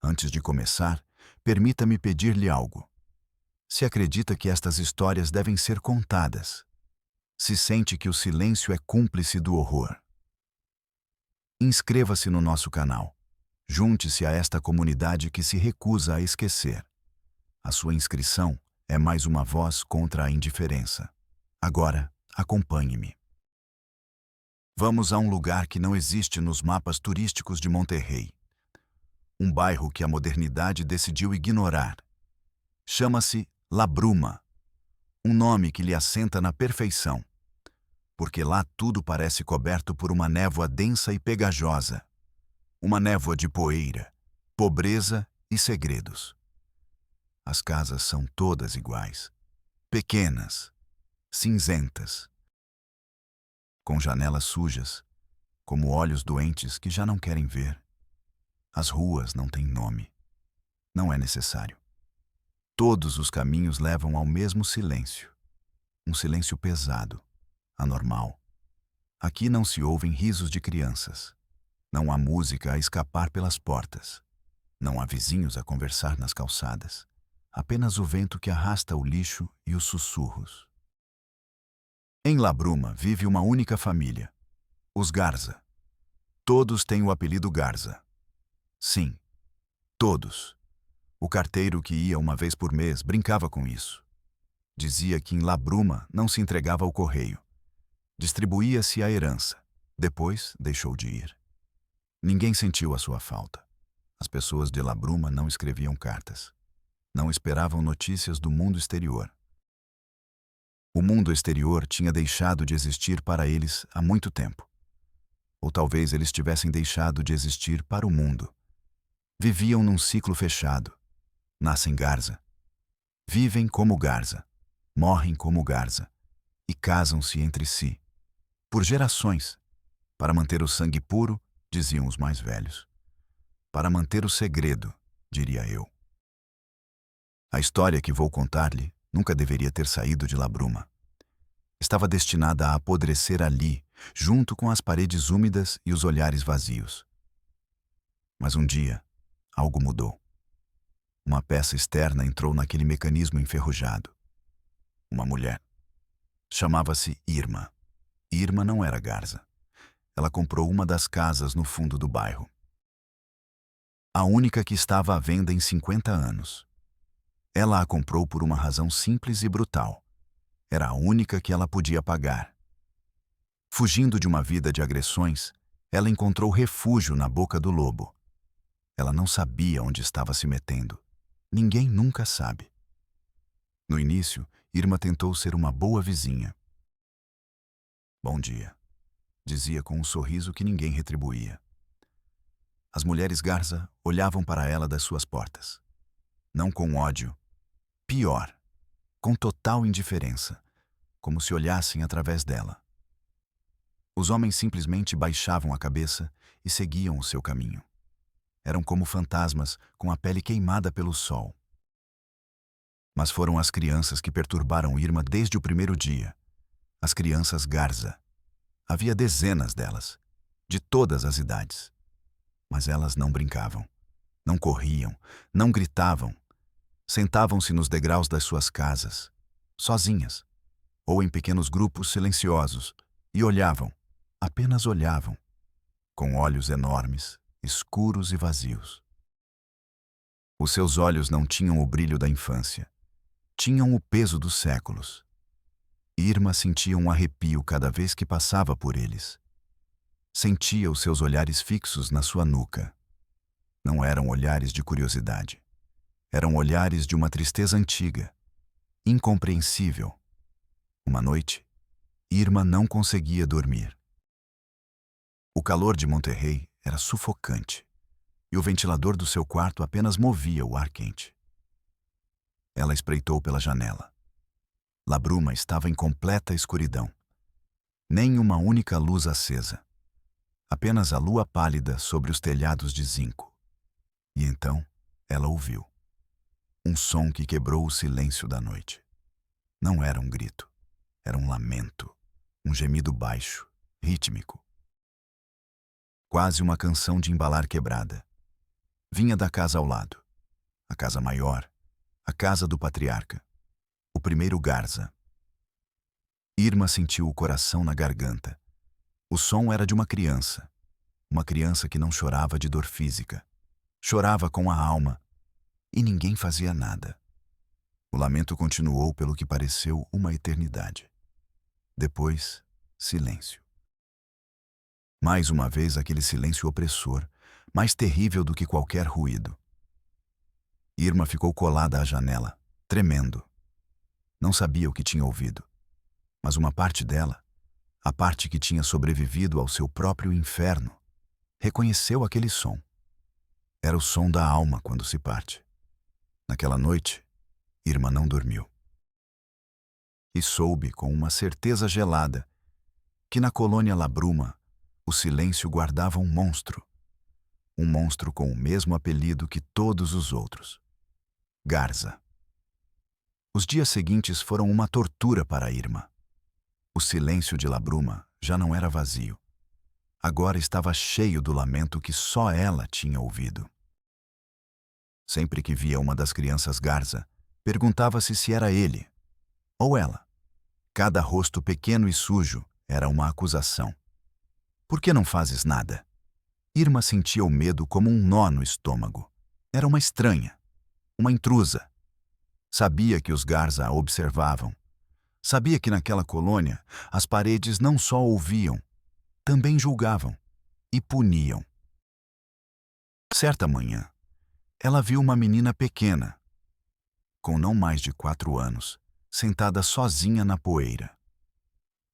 Antes de começar, permita-me pedir-lhe algo. Se acredita que estas histórias devem ser contadas, se sente que o silêncio é cúmplice do horror, inscreva-se no nosso canal. Junte-se a esta comunidade que se recusa a esquecer. A sua inscrição é mais uma voz contra a indiferença. Agora, acompanhe-me. Vamos a um lugar que não existe nos mapas turísticos de Monterrey. Um bairro que a modernidade decidiu ignorar. Chama-se La Bruma, um nome que lhe assenta na perfeição, porque lá tudo parece coberto por uma névoa densa e pegajosa. Uma névoa de poeira, pobreza e segredos. As casas são todas iguais, pequenas, cinzentas, com janelas sujas, como olhos doentes que já não querem ver. As ruas não têm nome. Não é necessário. Todos os caminhos levam ao mesmo silêncio. Um silêncio pesado, anormal. Aqui não se ouvem risos de crianças. Não há música a escapar pelas portas. Não há vizinhos a conversar nas calçadas. Apenas o vento que arrasta o lixo e os sussurros. Em La Bruma vive uma única família, os Garza. Todos têm o apelido Garza. Sim, todos. O carteiro que ia uma vez por mês brincava com isso. Dizia que em La Bruma não se entregava ao correio. Distribuía-se a herança. Depois deixou de ir. Ninguém sentiu a sua falta. As pessoas de La Bruma não escreviam cartas. Não esperavam notícias do mundo exterior. O mundo exterior tinha deixado de existir para eles há muito tempo. Ou talvez eles tivessem deixado de existir para o mundo. Viviam num ciclo fechado. Nascem Garza. Vivem como Garza. Morrem como Garza. E casam-se entre si. Por gerações. Para manter o sangue puro, diziam os mais velhos. Para manter o segredo, diria eu. A história que vou contar-lhe nunca deveria ter saído de La Bruma. Estava destinada a apodrecer ali, junto com as paredes úmidas e os olhares vazios. Mas um dia, algo mudou. Uma peça externa entrou naquele mecanismo enferrujado. Uma mulher. Chamava-se Irma. Irma não era Garza. Ela comprou uma das casas no fundo do bairro. A única que estava à venda em 50 anos. Ela a comprou por uma razão simples e brutal. Era a única que ela podia pagar. Fugindo de uma vida de agressões, ela encontrou refúgio na boca do lobo. Ela não sabia onde estava se metendo. Ninguém nunca sabe. No início, Irma tentou ser uma boa vizinha. Bom dia, dizia com um sorriso que ninguém retribuía. As mulheres Garza olhavam para ela das suas portas. Não com ódio. Pior, com total indiferença, como se olhassem através dela. Os homens simplesmente baixavam a cabeça e seguiam o seu caminho. Eram como fantasmas com a pele queimada pelo sol. Mas foram as crianças que perturbaram Irma desde o primeiro dia. As crianças Garza. Havia dezenas delas, de todas as idades. Mas elas não brincavam, não corriam, não gritavam. Sentavam-se nos degraus das suas casas, sozinhas, ou em pequenos grupos silenciosos, e olhavam, apenas olhavam, com olhos enormes, escuros e vazios. Os seus olhos não tinham o brilho da infância, tinham o peso dos séculos. Irma sentia um arrepio cada vez que passava por eles. Sentia os seus olhares fixos na sua nuca. Não eram olhares de curiosidade. Eram olhares de uma tristeza antiga, incompreensível. Uma noite, Irma não conseguia dormir. O calor de Monterrey era sufocante, e o ventilador do seu quarto apenas movia o ar quente. Ela espreitou pela janela. La Bruma estava em completa escuridão. Nem uma única luz acesa. Apenas a lua pálida sobre os telhados de zinco. E então, ela ouviu. Um som que quebrou o silêncio da noite. Não era um grito. Era um lamento. Um gemido baixo, rítmico. Quase uma canção de embalar quebrada. Vinha da casa ao lado, a casa maior, a casa do patriarca, o primeiro Garza. Irma sentiu o coração na garganta. O som era de uma criança que não chorava de dor física, chorava com a alma, e ninguém fazia nada. O lamento continuou pelo que pareceu uma eternidade. Depois, silêncio. Mais uma vez aquele silêncio opressor, mais terrível do que qualquer ruído. Irma ficou colada à janela, tremendo. Não sabia o que tinha ouvido, mas uma parte dela, a parte que tinha sobrevivido ao seu próprio inferno, reconheceu aquele som. Era o som da alma quando se parte. Naquela noite, Irma não dormiu. E soube, com uma certeza gelada, que na colônia La Bruma, o silêncio guardava um monstro com o mesmo apelido que todos os outros: Garza. Os dias seguintes foram uma tortura para Irma. O silêncio de La Bruma já não era vazio. Agora estava cheio do lamento que só ela tinha ouvido. Sempre que via uma das crianças Garza, perguntava-se se era ele ou ela. Cada rosto pequeno e sujo era uma acusação. Por que não fazes nada? Irma sentia o medo como um nó no estômago. Era uma estranha, uma intrusa. Sabia que os Garza a observavam. Sabia que naquela colônia as paredes não só ouviam, também julgavam e puniam. Certa manhã, ela viu uma menina pequena, com não mais de 4 anos, sentada sozinha na poeira.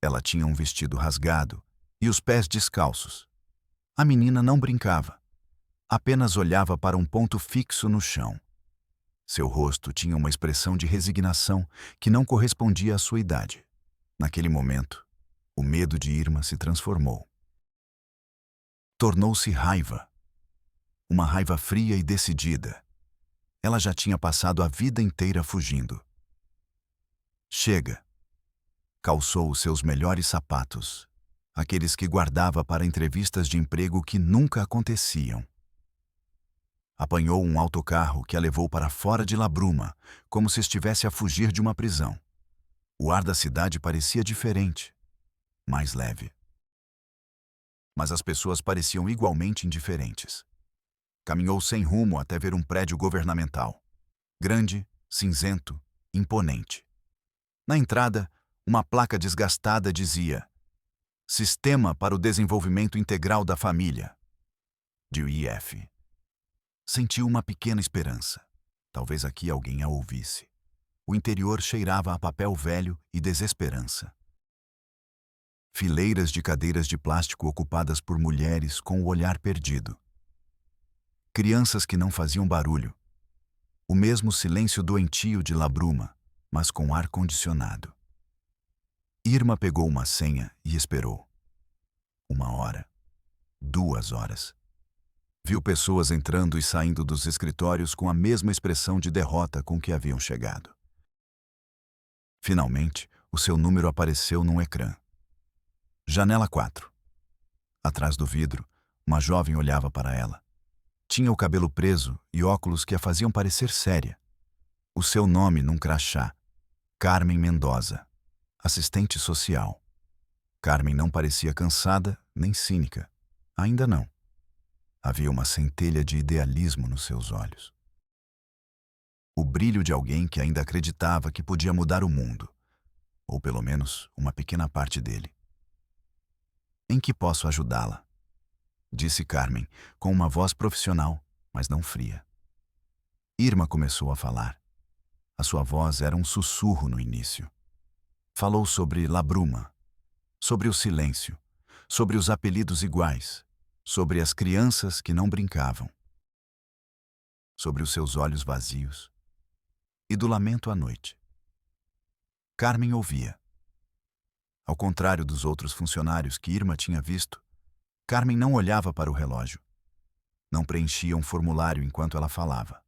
Ela tinha um vestido rasgado e os pés descalços. A menina não brincava, apenas olhava para um ponto fixo no chão. Seu rosto tinha uma expressão de resignação que não correspondia à sua idade. Naquele momento, o medo de Irma se transformou. Tornou-se raiva. Uma raiva fria e decidida. Ela já tinha passado a vida inteira fugindo. Chega. Calçou os seus melhores sapatos, aqueles que guardava para entrevistas de emprego que nunca aconteciam. Apanhou um autocarro que a levou para fora de La Bruma, como se estivesse a fugir de uma prisão. O ar da cidade parecia diferente, mais leve. Mas as pessoas pareciam igualmente indiferentes. Caminhou sem rumo até ver um prédio governamental. Grande, cinzento, imponente. Na entrada, uma placa desgastada dizia: Sistema para o Desenvolvimento Integral da Família, DIF. Sentiu uma pequena esperança. Talvez aqui alguém a ouvisse. O interior cheirava a papel velho e desesperança. Fileiras de cadeiras de plástico ocupadas por mulheres com o olhar perdido. Crianças que não faziam barulho. O mesmo silêncio doentio de La Bruma, mas com ar condicionado. Irma pegou uma senha e esperou. 1 hora. 2 horas. Viu pessoas entrando e saindo dos escritórios com a mesma expressão de derrota com que haviam chegado. Finalmente, o seu número apareceu num ecrã. Janela 4. Atrás do vidro, uma jovem olhava para ela. Tinha o cabelo preso e óculos que a faziam parecer séria. O seu nome num crachá: Carmen Mendoza, assistente social. Carmen não parecia cansada nem cínica. Ainda não. Havia uma centelha de idealismo nos seus olhos. O brilho de alguém que ainda acreditava que podia mudar o mundo, ou pelo menos uma pequena parte dele. Em que posso ajudá-la? Disse Carmen, com uma voz profissional, mas não fria. Irma começou a falar. A sua voz era um sussurro no início. Falou sobre La Bruma, sobre o silêncio, sobre os apelidos iguais, sobre as crianças que não brincavam, sobre os seus olhos vazios e do lamento à noite. Carmen ouvia. Ao contrário dos outros funcionários que Irma tinha visto, Carmen não olhava para o relógio. Não preenchia um formulário enquanto ela falava.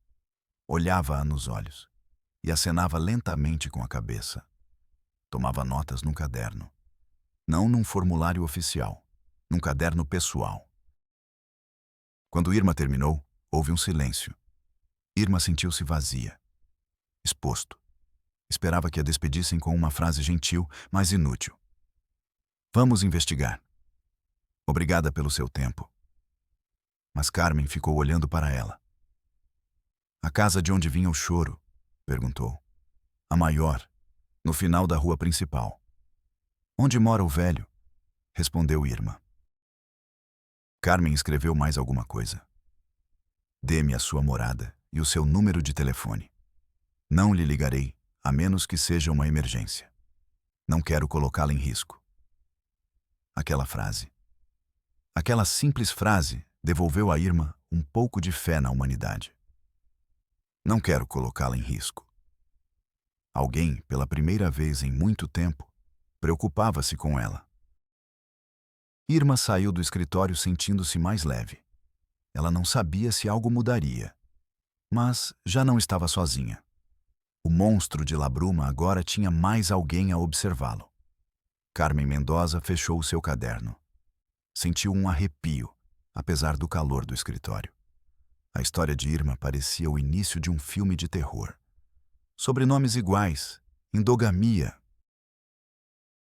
Olhava-a nos olhos e acenava lentamente com a cabeça. Tomava notas num caderno. Não num formulário oficial, num caderno pessoal. Quando Irma terminou, Houve um silêncio. Irma sentiu-se vazia, exposto. Esperava que a despedissem com uma frase gentil, mas inútil. Vamos investigar. Obrigada pelo seu tempo. Mas Carmen ficou olhando para ela. A casa de onde vinha o choro? Perguntou. A maior, no final da rua principal. Onde mora o velho? Respondeu Irma. Carmen escreveu mais alguma coisa. Dê-me a sua morada e o seu número de telefone. Não lhe ligarei, a menos que seja uma emergência. Não quero colocá-la em risco. Aquela frase. Aquela simples frase devolveu a Irma um pouco de fé na humanidade. Não quero colocá-la em risco. Alguém, pela primeira vez em muito tempo, preocupava-se com ela. Irma saiu do escritório sentindo-se mais leve. Ela não sabia se algo mudaria, mas já não estava sozinha. O monstro de Labruma agora tinha mais alguém a observá-lo. Carmen Mendoza fechou o seu caderno. Sentiu um arrepio, apesar do calor do escritório. A história de Irma parecia o início de um filme de terror. Sobrenomes iguais, endogamia,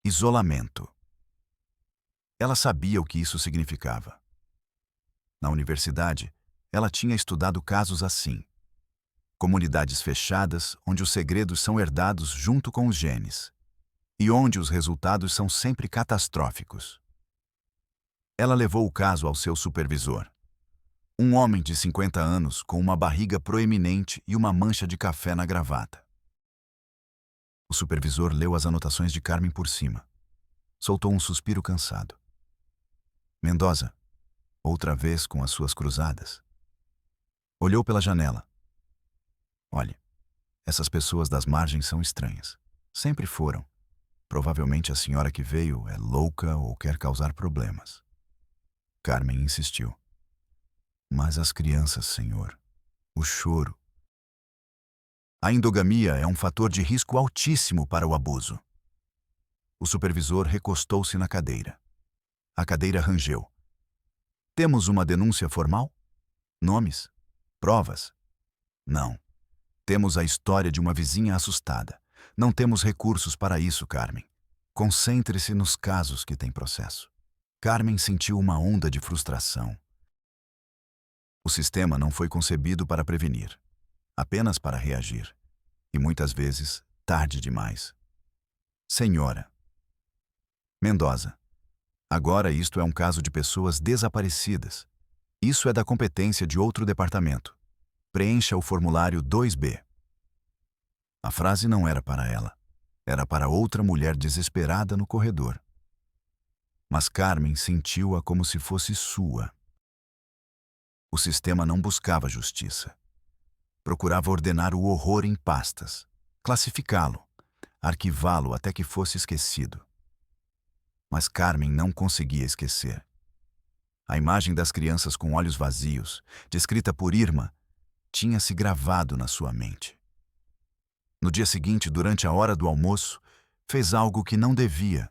isolamento. Ela sabia o que isso significava. Na universidade, ela tinha estudado casos assim. Comunidades fechadas onde os segredos são herdados junto com os genes e onde os resultados são sempre catastróficos. Ela levou o caso ao seu supervisor. Um homem de 50 anos com uma barriga proeminente e uma mancha de café na gravata. O supervisor leu as anotações de Carmen por cima. Soltou um suspiro cansado. Mendoza, outra vez com as suas cruzadas. Olhou pela janela. Olhe, essas pessoas das margens são estranhas. Sempre foram. Provavelmente a senhora que veio é louca ou quer causar problemas. Carmen insistiu. Mas as crianças, senhor, o choro. A endogamia é um fator de risco altíssimo para o abuso. O supervisor recostou-se na cadeira. A cadeira rangeu. Temos uma denúncia formal? Nomes? Provas? Não. Temos a história de uma vizinha assustada. Não temos recursos para isso, Carmen. Concentre-se nos casos que têm processo. Carmen sentiu uma onda de frustração. O sistema não foi concebido para prevenir, apenas para reagir. E muitas vezes, tarde demais. Senhora Mendoza, agora isto é um caso de pessoas desaparecidas. Isso é da competência de outro departamento. Preencha o formulário 2B. A frase não era para ela. Era para outra mulher desesperada no corredor. Mas Carmen sentiu-a como se fosse sua. O sistema não buscava justiça. Procurava ordenar o horror em pastas, classificá-lo, arquivá-lo até que fosse esquecido. Mas Carmen não conseguia esquecer. A imagem das crianças com olhos vazios, descrita por Irma, tinha se gravado na sua mente. No dia seguinte, durante a hora do almoço, fez algo que não devia.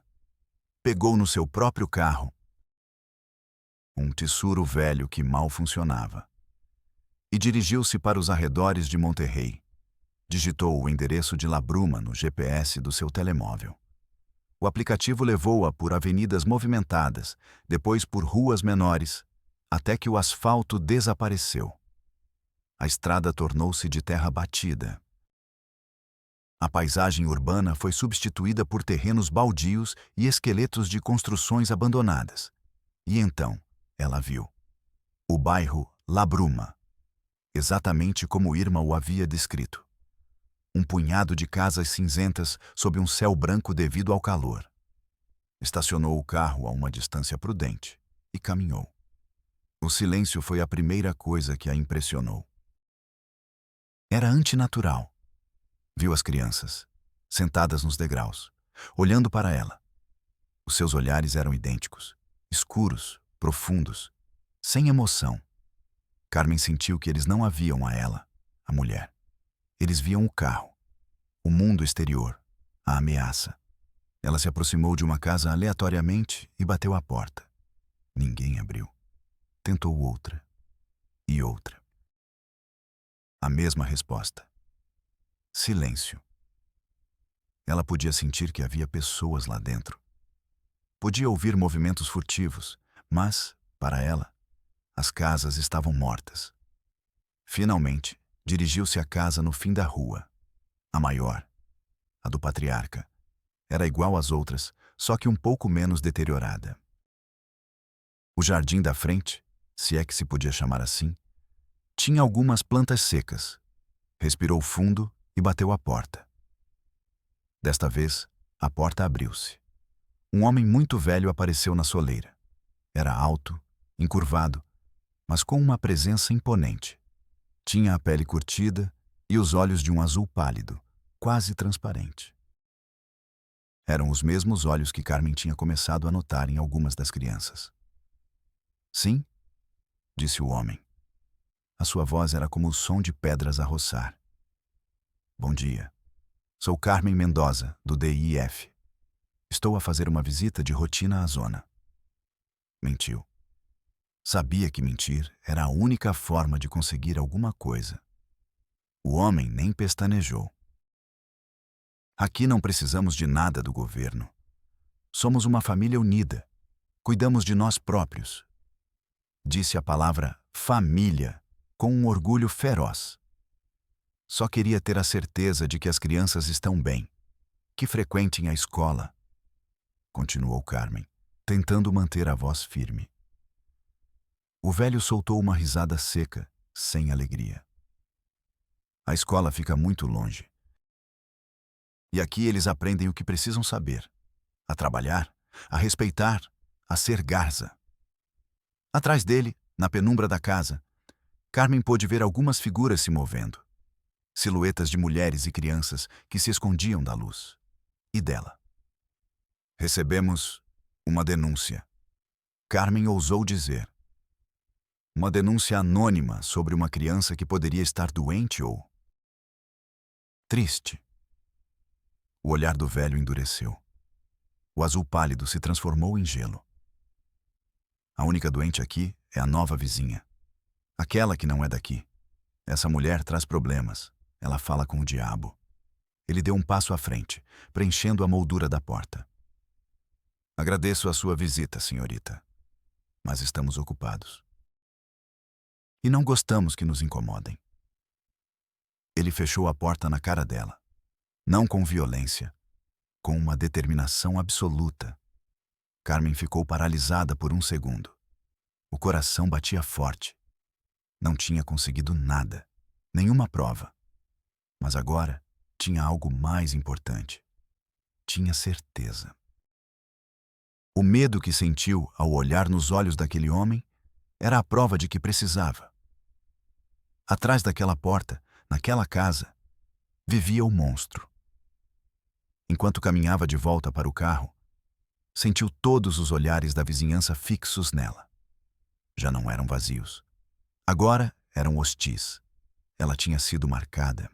Pegou no seu próprio carro um Tissuro velho que mal funcionava e dirigiu-se para os arredores de Monterrey. Digitou o endereço de Labruma no GPS do seu telemóvel. O aplicativo levou-a por avenidas movimentadas, depois por ruas menores, até que o asfalto desapareceu. A estrada tornou-se de terra batida. A paisagem urbana foi substituída por terrenos baldios e esqueletos de construções abandonadas. E então, ela viu o bairro Labruma, exatamente como Irma o havia descrito. Um punhado de casas cinzentas sob um céu branco devido ao calor. Estacionou o carro a uma distância prudente e caminhou. O silêncio foi a primeira coisa que a impressionou. Era antinatural. Viu as crianças, sentadas nos degraus, olhando para ela. Os seus olhares eram idênticos, escuros, profundos, sem emoção. Carmen sentiu que eles não a viam a ela, a mulher. Eles viam o carro, o mundo exterior, a ameaça. Ela se aproximou de uma casa aleatoriamente e bateu à porta. Ninguém abriu. Tentou outra e outra. A mesma resposta. Silêncio. Ela podia sentir que havia pessoas lá dentro. Podia ouvir movimentos furtivos, mas, para ela, as casas estavam mortas. Finalmente, dirigiu-se à casa no fim da rua. A maior, a do patriarca. Era igual às outras, só que um pouco menos deteriorada. O jardim da frente, se é que se podia chamar assim, tinha algumas plantas secas. Respirou fundo e bateu a porta. Desta vez, a porta abriu-se. Um homem muito velho apareceu na soleira. Era alto, encurvado, mas com uma presença imponente. Tinha a pele curtida e os olhos de um azul pálido, quase transparente. Eram os mesmos olhos que Carmen tinha começado a notar em algumas das crianças. Sim, disse o homem. A sua voz era como o som de pedras a roçar. Bom dia. Sou Carmen Mendoza, do DIF. Estou a fazer uma visita de rotina à zona. Mentiu. Sabia que mentir era a única forma de conseguir alguma coisa. O homem nem pestanejou. Aqui não precisamos de nada do governo. Somos uma família unida. Cuidamos de nós próprios. Disse a palavra família com um orgulho feroz. Só queria ter a certeza de que as crianças estão bem, que frequentem a escola. Continuou Carmen, tentando manter a voz firme. O velho soltou uma risada seca, sem alegria. A escola fica muito longe. E aqui eles aprendem o que precisam saber: a trabalhar, a respeitar, a ser garza. Atrás dele, na penumbra da casa, Carmen pôde ver algumas figuras se movendo. Silhuetas de mulheres e crianças que se escondiam da luz. E dela. Recebemos uma denúncia. Carmen ousou dizer. Uma denúncia anônima sobre uma criança que poderia estar doente ou triste. O olhar do velho endureceu. O azul pálido se transformou em gelo. A única doente aqui é a nova vizinha. Aquela que não é daqui. Essa mulher traz problemas. Ela fala com o diabo. Ele deu um passo à frente, preenchendo a moldura da porta. Agradeço a sua visita, senhorita. Mas estamos ocupados. E não gostamos que nos incomodem. Ele fechou a porta na cara dela. Não com violência, com uma determinação absoluta. Carmen ficou paralisada por um segundo. O coração batia forte. Não tinha conseguido nada, nenhuma prova. Mas agora tinha algo mais importante. Tinha certeza. O medo que sentiu ao olhar nos olhos daquele homem era a prova de que precisava. Atrás daquela porta, naquela casa, vivia o monstro. Enquanto caminhava de volta para o carro, sentiu todos os olhares da vizinhança fixos nela. Já não eram vazios. Agora eram hostis. Ela tinha sido marcada.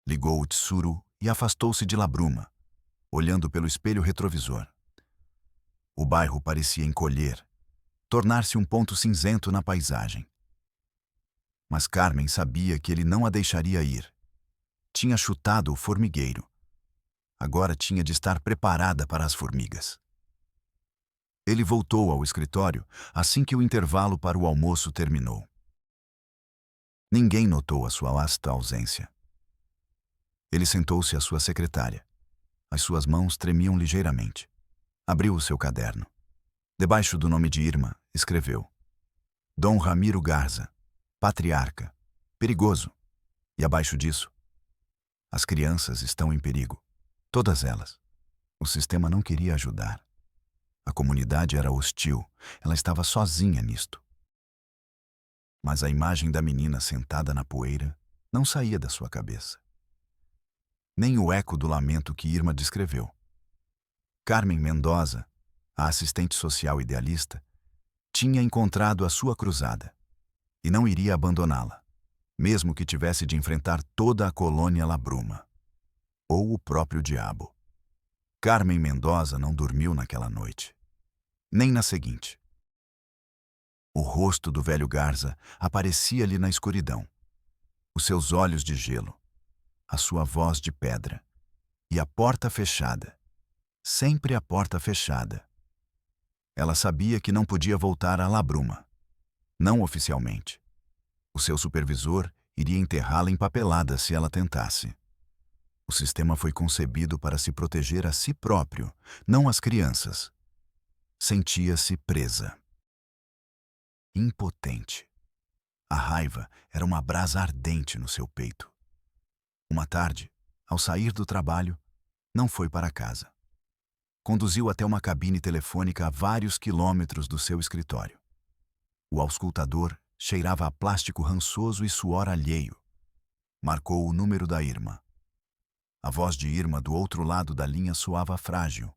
Ligou o tsuru e afastou-se de Labruma, olhando pelo espelho retrovisor. O bairro parecia encolher, tornar-se um ponto cinzento na paisagem. Mas Carmen sabia que ele não a deixaria ir. Tinha chutado o formigueiro. Agora tinha de estar preparada para as formigas. Ele voltou ao escritório assim que o intervalo para o almoço terminou. Ninguém notou a sua vasta ausência. Ele sentou-se à sua secretária. As suas mãos tremiam ligeiramente. Abriu o seu caderno. Debaixo do nome de Irma, escreveu: Dom Ramiro Garza, patriarca, perigoso. E abaixo disso: as crianças estão em perigo. Todas elas. O sistema não queria ajudar. A comunidade era hostil. Ela estava sozinha nisto. Mas a imagem da menina sentada na poeira não saía da sua cabeça. Nem o eco do lamento que Irma descreveu. Carmen Mendoza, a assistente social idealista, tinha encontrado a sua cruzada e não iria abandoná-la, mesmo que tivesse de enfrentar toda a colônia Labruma. Ou o próprio diabo. Carmen Mendoza não dormiu naquela noite. Nem na seguinte. O rosto do velho Garza aparecia-lhe na escuridão. os seus olhos de gelo, a sua voz de pedra e a porta fechada, sempre a porta fechada. Ela sabia que não podia voltar a La Bruma, não oficialmente. O seu supervisor iria enterrá-la empapelada se ela tentasse. O sistema foi concebido para se proteger a si próprio, não as crianças. Sentia-se presa. Impotente. A raiva era uma brasa ardente no seu peito. Uma tarde, ao sair do trabalho, não foi para casa. Conduziu até uma cabine telefônica a vários quilômetros do seu escritório. O auscultador cheirava a plástico rançoso e suor alheio. Marcou o número da Irma. A voz de Irma do outro lado da linha soava frágil,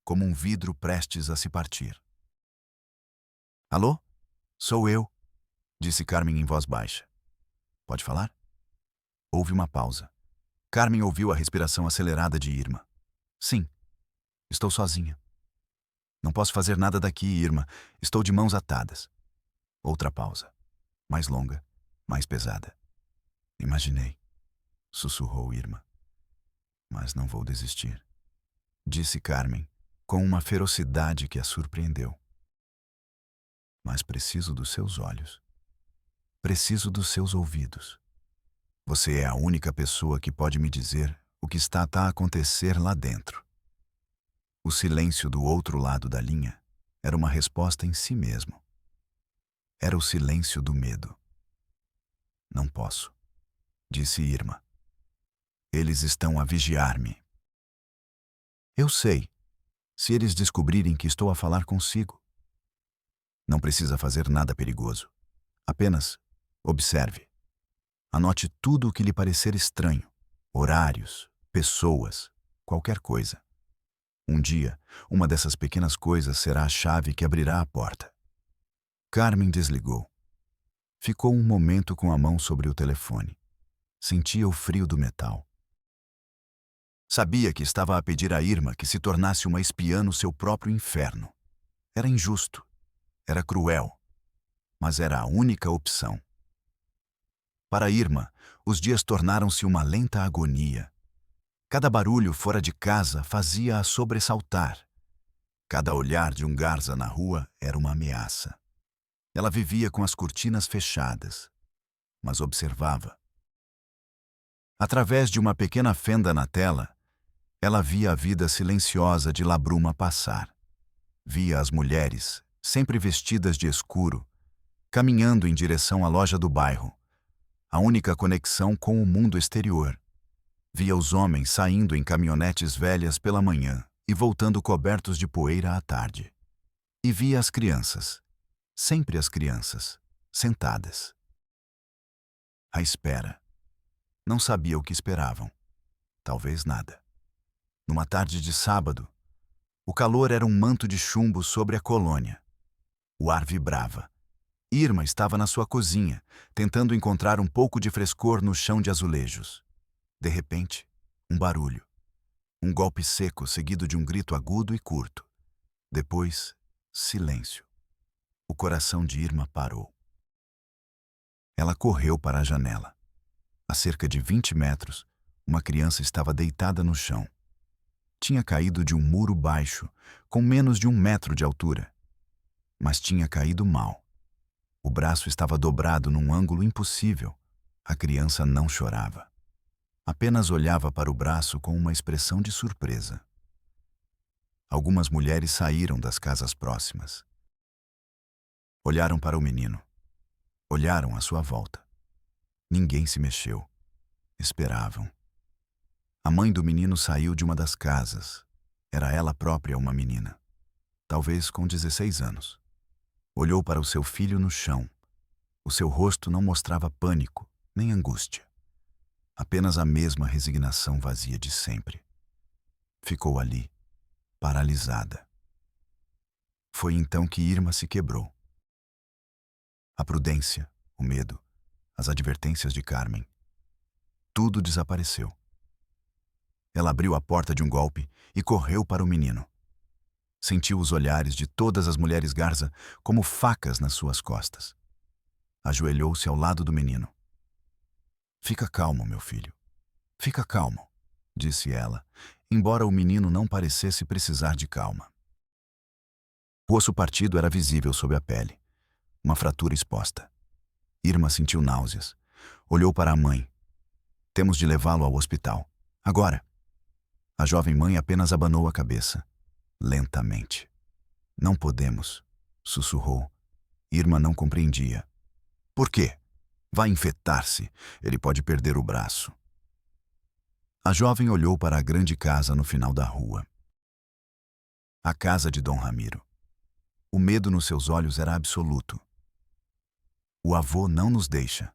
como um vidro prestes a se partir. Alô? Sou eu, disse Carmen em voz baixa. Pode falar? Houve uma pausa. Carmen ouviu a respiração acelerada de Irma. Sim, estou sozinha. Não posso fazer nada daqui, Irma. Estou de mãos atadas. Outra pausa. Mais longa, mais pesada. Imaginei, sussurrou Irma. Mas não vou desistir, disse Carmen, com uma ferocidade que a surpreendeu. Mas preciso dos seus olhos. Preciso dos seus ouvidos. Você é a única pessoa que pode me dizer o que está a acontecer lá dentro. O silêncio do outro lado da linha era uma resposta em si mesmo. Era o silêncio do medo. Não posso, disse Irma. Eles estão a vigiar-me. Eu sei, se eles descobrirem que estou a falar consigo. Não precisa fazer nada perigoso. Apenas observe. Anote tudo o que lhe parecer estranho. Horários, pessoas, qualquer coisa. Um dia, uma dessas pequenas coisas será a chave que abrirá a porta. Carmen desligou. Ficou um momento com a mão sobre o telefone. Sentia o frio do metal. Sabia que estava a pedir a Irma que se tornasse uma espiã no seu próprio inferno. Era injusto. Era cruel. Mas era a única opção. Para Irma, os dias tornaram-se uma lenta agonia. Cada barulho fora de casa fazia-a sobressaltar. Cada olhar de um garça na rua era uma ameaça. Ela vivia com as cortinas fechadas, mas observava. Através de uma pequena fenda na tela, ela via a vida silenciosa de La Bruma passar. Via as mulheres, sempre vestidas de escuro, caminhando em direção à loja do bairro, a única conexão com o mundo exterior. Via os homens saindo em caminhonetes velhas pela manhã e voltando cobertos de poeira à tarde. E via as crianças, sempre as crianças, sentadas. À espera. Não sabia o que esperavam. Talvez nada. Numa tarde de sábado, o calor era um manto de chumbo sobre a colônia. O ar vibrava. Irma estava na sua cozinha, tentando encontrar um pouco de frescor no chão de azulejos. De repente, um barulho. Um golpe seco seguido de um grito agudo e curto. Depois, silêncio. O coração de Irma parou. Ela correu para a janela. A cerca de 20 metros, uma criança estava deitada no chão. Tinha caído de um muro baixo, com menos de 1 metro de altura. Mas tinha caído mal. O braço estava dobrado num ângulo impossível. A criança não chorava. Apenas olhava para o braço com uma expressão de surpresa. Algumas mulheres saíram das casas próximas. Olharam para o menino. Olharam à sua volta. Ninguém se mexeu. Esperavam. A mãe do menino saiu de uma das casas. Era ela própria uma menina. Talvez com 16 anos. Olhou para o seu filho no chão. O seu rosto não mostrava pânico, nem angústia. Apenas a mesma resignação vazia de sempre. Ficou ali, paralisada. Foi então que Irma se quebrou. A prudência, o medo, as advertências de Carmen. Tudo desapareceu. Ela abriu a porta de um golpe e correu para o menino. Sentiu os olhares de todas as mulheres garça como facas nas suas costas. Ajoelhou-se ao lado do menino. Fica calmo, meu filho. Fica calmo, disse ela, embora o menino não parecesse precisar de calma. O osso partido era visível sob a pele, uma fratura exposta. Irma sentiu náuseas. Olhou para a mãe. Temos de levá-lo ao hospital. Agora. A jovem mãe apenas abanou a cabeça, lentamente. Não podemos, sussurrou. Irma não compreendia. Por quê? Vai infectar-se. Ele pode perder o braço. A jovem olhou para a grande casa no final da rua. A casa de Dom Ramiro. O medo nos seus olhos era absoluto. O avô não nos deixa.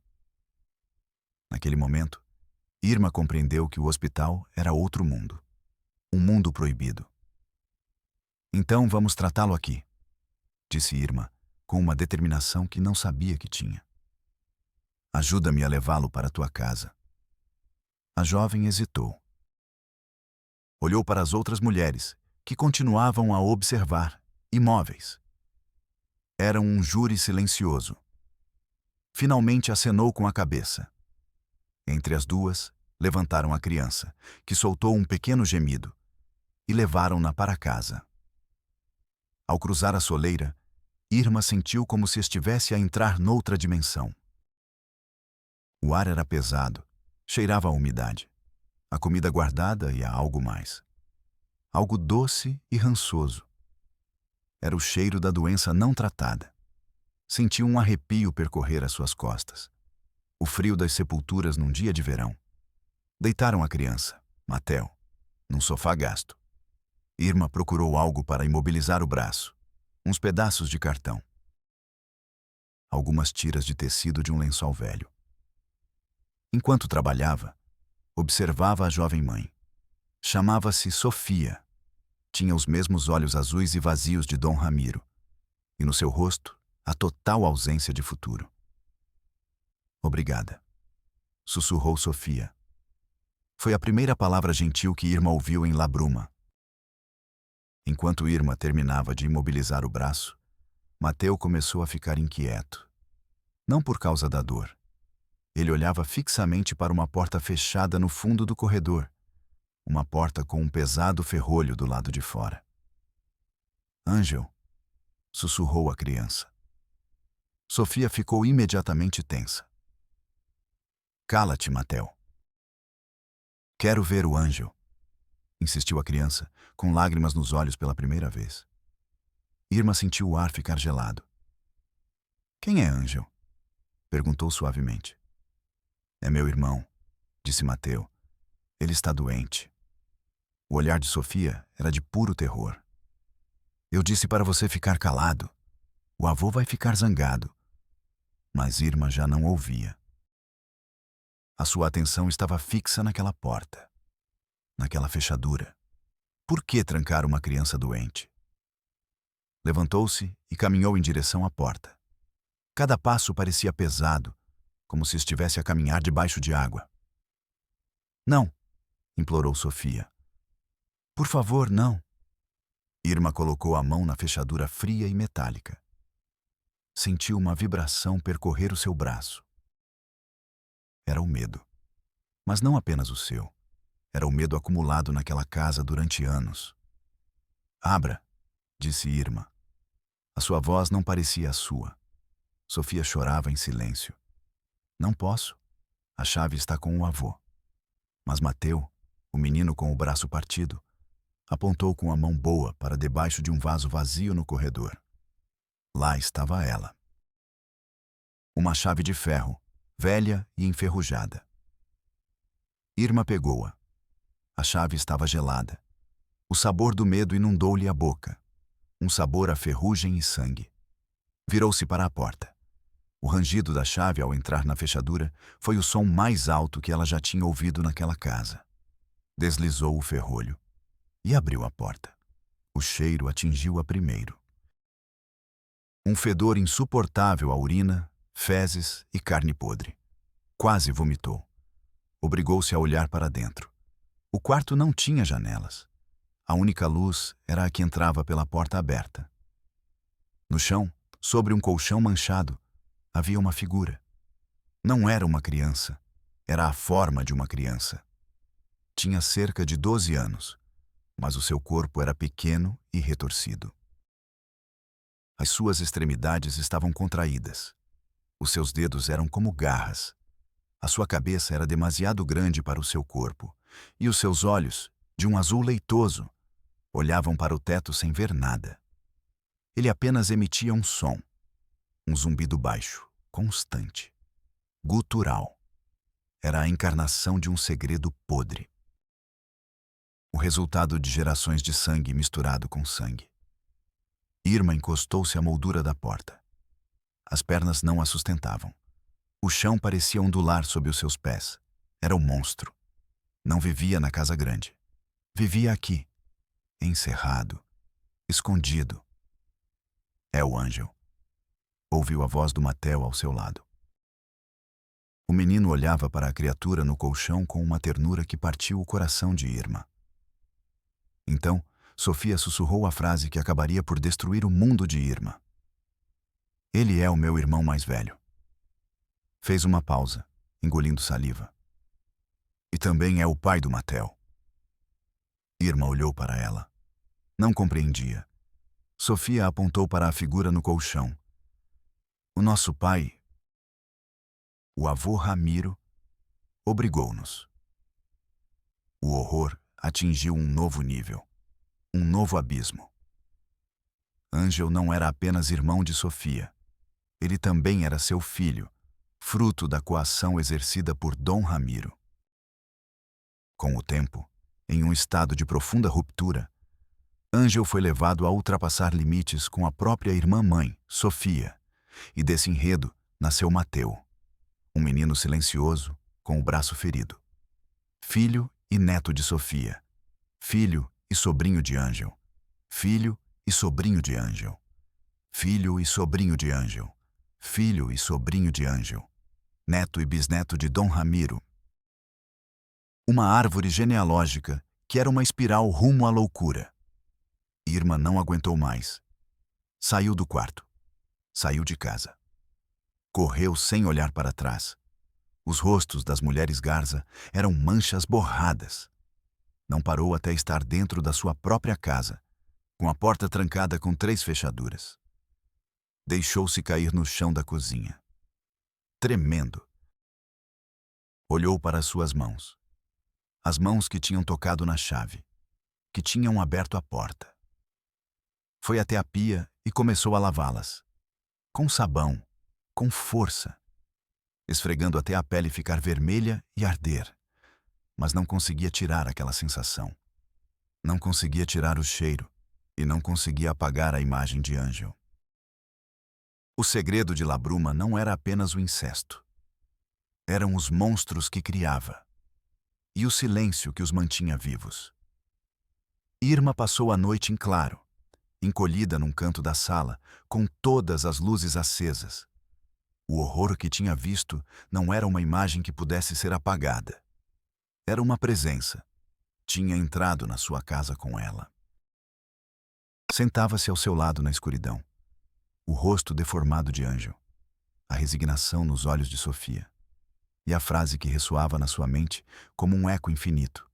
Naquele momento, Irma compreendeu que o hospital era outro mundo. Um mundo proibido. Então vamos tratá-lo aqui, disse Irma, com uma determinação que não sabia que tinha. Ajuda-me a levá-lo para tua casa. A jovem hesitou. Olhou para as outras mulheres, que continuavam a observar, imóveis. Era um júri silencioso. Finalmente acenou com a cabeça. Entre as duas, levantaram a criança, que soltou um pequeno gemido, e levaram-na para casa. Ao cruzar a soleira, Irma sentiu como se estivesse a entrar noutra dimensão. O ar era pesado, cheirava a umidade, a comida guardada e a algo mais. Algo doce e rançoso. Era o cheiro da doença não tratada. Sentiu um arrepio percorrer as suas costas. O frio das sepulturas num dia de verão. Deitaram a criança, Mateo, num sofá gasto. Irma procurou algo para imobilizar o braço. Uns pedaços de cartão. Algumas tiras de tecido de um lençol velho. Enquanto trabalhava, observava a jovem mãe. Chamava-se Sofia. Tinha os mesmos olhos azuis e vazios de Dom Ramiro. E no seu rosto, a total ausência de futuro. Obrigada, sussurrou Sofia. Foi a primeira palavra gentil que Irma ouviu em La Bruma. Enquanto Irma terminava de imobilizar o braço, Mateo começou a ficar inquieto. Não por causa da dor. Ele olhava fixamente para uma porta fechada no fundo do corredor. Uma porta com um pesado ferrolho do lado de fora. Ângel, sussurrou a criança. Sofia ficou imediatamente tensa. Cala-te, Mateo. Quero ver o Ângel, insistiu a criança, com lágrimas nos olhos pela primeira vez. Irma sentiu o ar ficar gelado. Quem é Ângel? Perguntou suavemente. É meu irmão, disse Mateo. Ele está doente. O olhar de Sofia era de puro terror. Eu disse para você ficar calado. O avô vai ficar zangado. Mas Irma já não ouvia. A sua atenção estava fixa naquela porta, naquela fechadura. Por que trancar uma criança doente? Levantou-se e caminhou em direção à porta. Cada passo parecia pesado, como se estivesse a caminhar debaixo de água. Não, implorou Sofia. Por favor, não. Irma colocou a mão na fechadura fria e metálica. Sentiu uma vibração percorrer o seu braço. Era o medo. Mas não apenas o seu. Era o medo acumulado naquela casa durante anos. Abra, disse Irma. A sua voz não parecia a sua. Sofia chorava em silêncio. Não posso. A chave está com o avô. Mas Mateo, o menino com o braço partido, apontou com a mão boa para debaixo de um vaso vazio no corredor. Lá estava ela. Uma chave de ferro, velha e enferrujada. Irma pegou-a. A chave estava gelada. O sabor do medo inundou-lhe a boca. Um sabor a ferrugem e sangue. Virou-se para a porta. O rangido da chave ao entrar na fechadura foi o som mais alto que ela já tinha ouvido naquela casa. Deslizou o ferrolho e abriu a porta. O cheiro atingiu-a primeiro. Um fedor insuportável a urina, fezes e carne podre. Quase vomitou. Obrigou-se a olhar para dentro. O quarto não tinha janelas. A única luz era a que entrava pela porta aberta. No chão, sobre um colchão manchado, havia uma figura. Não era uma criança. era a forma de uma criança. Tinha cerca de 12 anos, mas o seu corpo era pequeno e retorcido. As suas extremidades estavam contraídas. Os seus dedos eram como garras. A sua cabeça era demasiado grande para o seu corpo, e os seus olhos, de um azul leitoso, olhavam para o teto sem ver nada. Ele apenas emitia um som, um zumbido baixo, constante, gutural. Era a encarnação de um segredo podre. O resultado de gerações de sangue misturado com sangue. Irma encostou-se à moldura da porta. As pernas não a sustentavam. O chão parecia ondular sob os seus pés. Era um monstro. Não vivia na casa grande. Vivia aqui, encerrado, escondido. É o Ângel. Ouviu a voz do Mateo ao seu lado. O menino olhava para a criatura no colchão com uma ternura que partiu o coração de Irma. Então, Sofia sussurrou a frase que acabaria por destruir o mundo de Irma. Ele é o meu irmão mais velho. Fez uma pausa, engolindo saliva. E também é o pai do Mateo. Irma olhou para ela. Não compreendia. Sofia apontou para a figura no colchão. O nosso pai, o avô Ramiro, obrigou-nos. O horror atingiu um novo nível, um novo abismo. Ângel não era apenas irmão de Sofia. Ele também era seu filho, fruto da coação exercida por Dom Ramiro. Com o tempo, em um estado de profunda ruptura, Ângel foi levado a ultrapassar limites com a própria irmã-mãe, Sofia, e desse enredo nasceu Mateo, um menino silencioso, com o braço ferido. Filho e neto de Sofia, filho e sobrinho de Ângel, filho e sobrinho de Ângel, filho e sobrinho de Ângel, filho e sobrinho de Ângel, neto e bisneto de Dom Ramiro. Uma árvore genealógica que era uma espiral rumo à loucura. Irma não aguentou mais. Saiu do quarto. Saiu de casa. Correu sem olhar para trás. Os rostos das mulheres Garza eram manchas borradas. Não parou até estar dentro da sua própria casa, com a porta trancada com 3 fechaduras. Deixou-se cair no chão da cozinha. Tremendo. Olhou para suas mãos. As mãos que tinham tocado na chave, que tinham aberto a porta. Foi até a pia e começou a lavá-las. Com sabão, com força, esfregando até a pele ficar vermelha e arder. Mas não conseguia tirar aquela sensação. Não conseguia tirar o cheiro e não conseguia apagar a imagem de Ângel. O segredo de La Bruma não era apenas o incesto. Eram os monstros que criava e o silêncio que os mantinha vivos. Irma passou a noite em claro, encolhida num canto da sala, com todas as luzes acesas. O horror que tinha visto não era uma imagem que pudesse ser apagada. Era uma presença. Tinha entrado na sua casa com ela. Sentava-se ao seu lado na escuridão. O rosto deformado de Ângel. A resignação nos olhos de Sofia. E a frase que ressoava na sua mente como um eco infinito.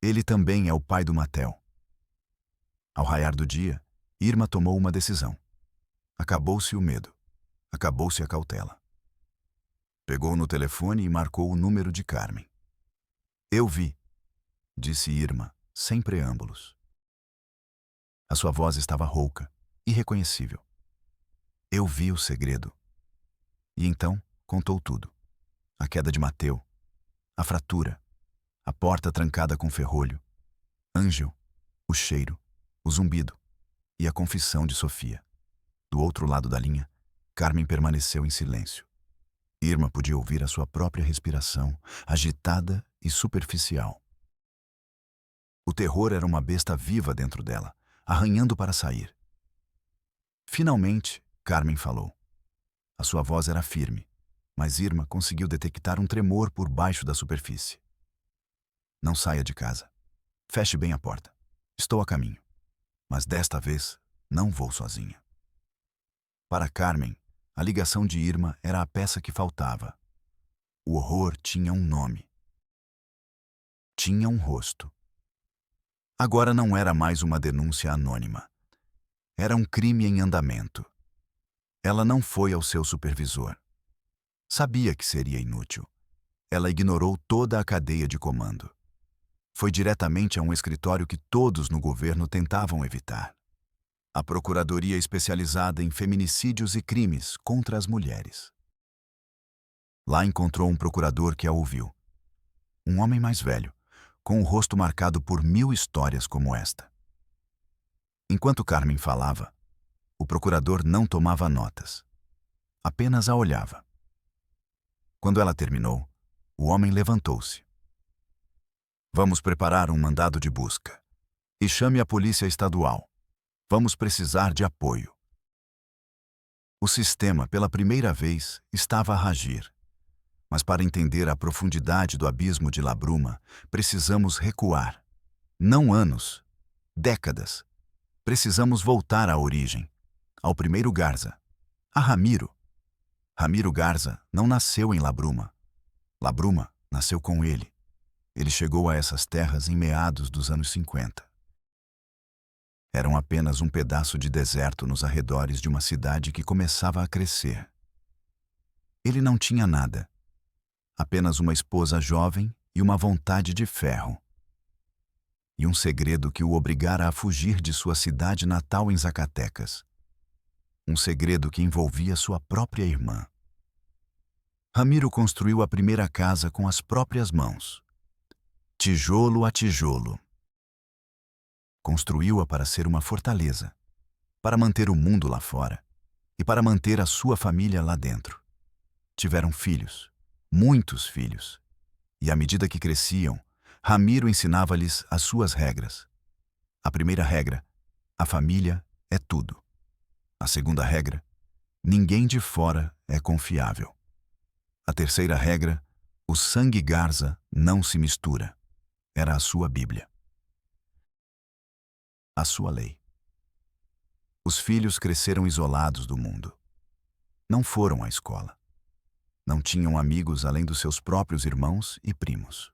Ele também é o pai do Mateo. Ao raiar do dia, Irma tomou uma decisão. Acabou-se o medo. Acabou-se a cautela. Pegou no telefone e marcou o número de Carmen. Eu vi, disse Irma, sem preâmbulos. A sua voz estava rouca, irreconhecível. Eu vi o segredo. E então contou tudo. A queda de Mateo, a fratura, a porta trancada com ferrolho, Ângel, o cheiro, o zumbido e a confissão de Sofia. Do outro lado da linha, Carmen permaneceu em silêncio. Irma podia ouvir a sua própria respiração, agitada e superficial. O terror era uma besta viva dentro dela, arranhando para sair. Finalmente, Carmen falou. A sua voz era firme, mas Irma conseguiu detectar um tremor por baixo da superfície. Não saia de casa. Feche bem a porta. Estou a caminho. Mas desta vez, não vou sozinha. Para Carmen, a ligação de Irma era a peça que faltava. O horror tinha um nome. Tinha um rosto. Agora não era mais uma denúncia anônima. Era um crime em andamento. Ela não foi ao seu supervisor. Sabia que seria inútil. Ela ignorou toda a cadeia de comando. Foi diretamente a um escritório que todos no governo tentavam evitar. A Procuradoria Especializada em Feminicídios e Crimes contra as Mulheres. Lá encontrou um procurador que a ouviu. Um homem mais velho, com o rosto marcado por 1000 histórias como esta. Enquanto Carmen falava, o procurador não tomava notas. Apenas a olhava. Quando ela terminou, o homem levantou-se. Vamos preparar um mandado de busca. E chame a Polícia Estadual. Vamos precisar de apoio. O sistema, pela primeira vez, estava a ragir. Mas para entender a profundidade do abismo de La Bruma, precisamos recuar. Não anos, décadas. Precisamos voltar à origem, ao primeiro Garza, a Ramiro. Ramiro Garza não nasceu em La Bruma. La Bruma nasceu com ele. Ele chegou a essas terras em meados dos anos 50. Eram apenas um pedaço de deserto nos arredores de uma cidade que começava a crescer. Ele não tinha nada. Apenas uma esposa jovem e uma vontade de ferro. E um segredo que o obrigara a fugir de sua cidade natal em Zacatecas. Um segredo que envolvia sua própria irmã. Ramiro construiu a primeira casa com as próprias mãos. Tijolo a tijolo. Construiu-a para ser uma fortaleza, para manter o mundo lá fora e para manter a sua família lá dentro. Tiveram filhos, muitos filhos, e à medida que cresciam, Ramiro ensinava-lhes as suas regras. A primeira regra: a família é tudo. A segunda regra: ninguém de fora é confiável. A terceira regra: o sangue Garza não se mistura. Era a sua Bíblia. A sua lei. Os filhos cresceram isolados do mundo. Não foram à escola. Não tinham amigos além dos seus próprios irmãos e primos.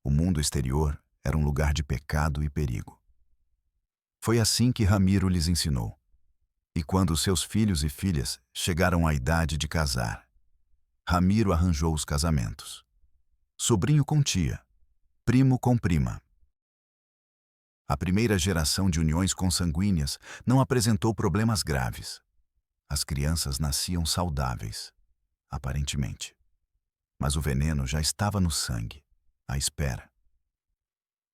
O mundo exterior era um lugar de pecado e perigo. Foi assim que Ramiro lhes ensinou. E quando seus filhos e filhas chegaram à idade de casar, Ramiro arranjou os casamentos. Sobrinho com tia, primo com prima. A primeira geração de uniões consanguíneas não apresentou problemas graves. As crianças nasciam saudáveis, aparentemente. Mas o veneno já estava no sangue, à espera.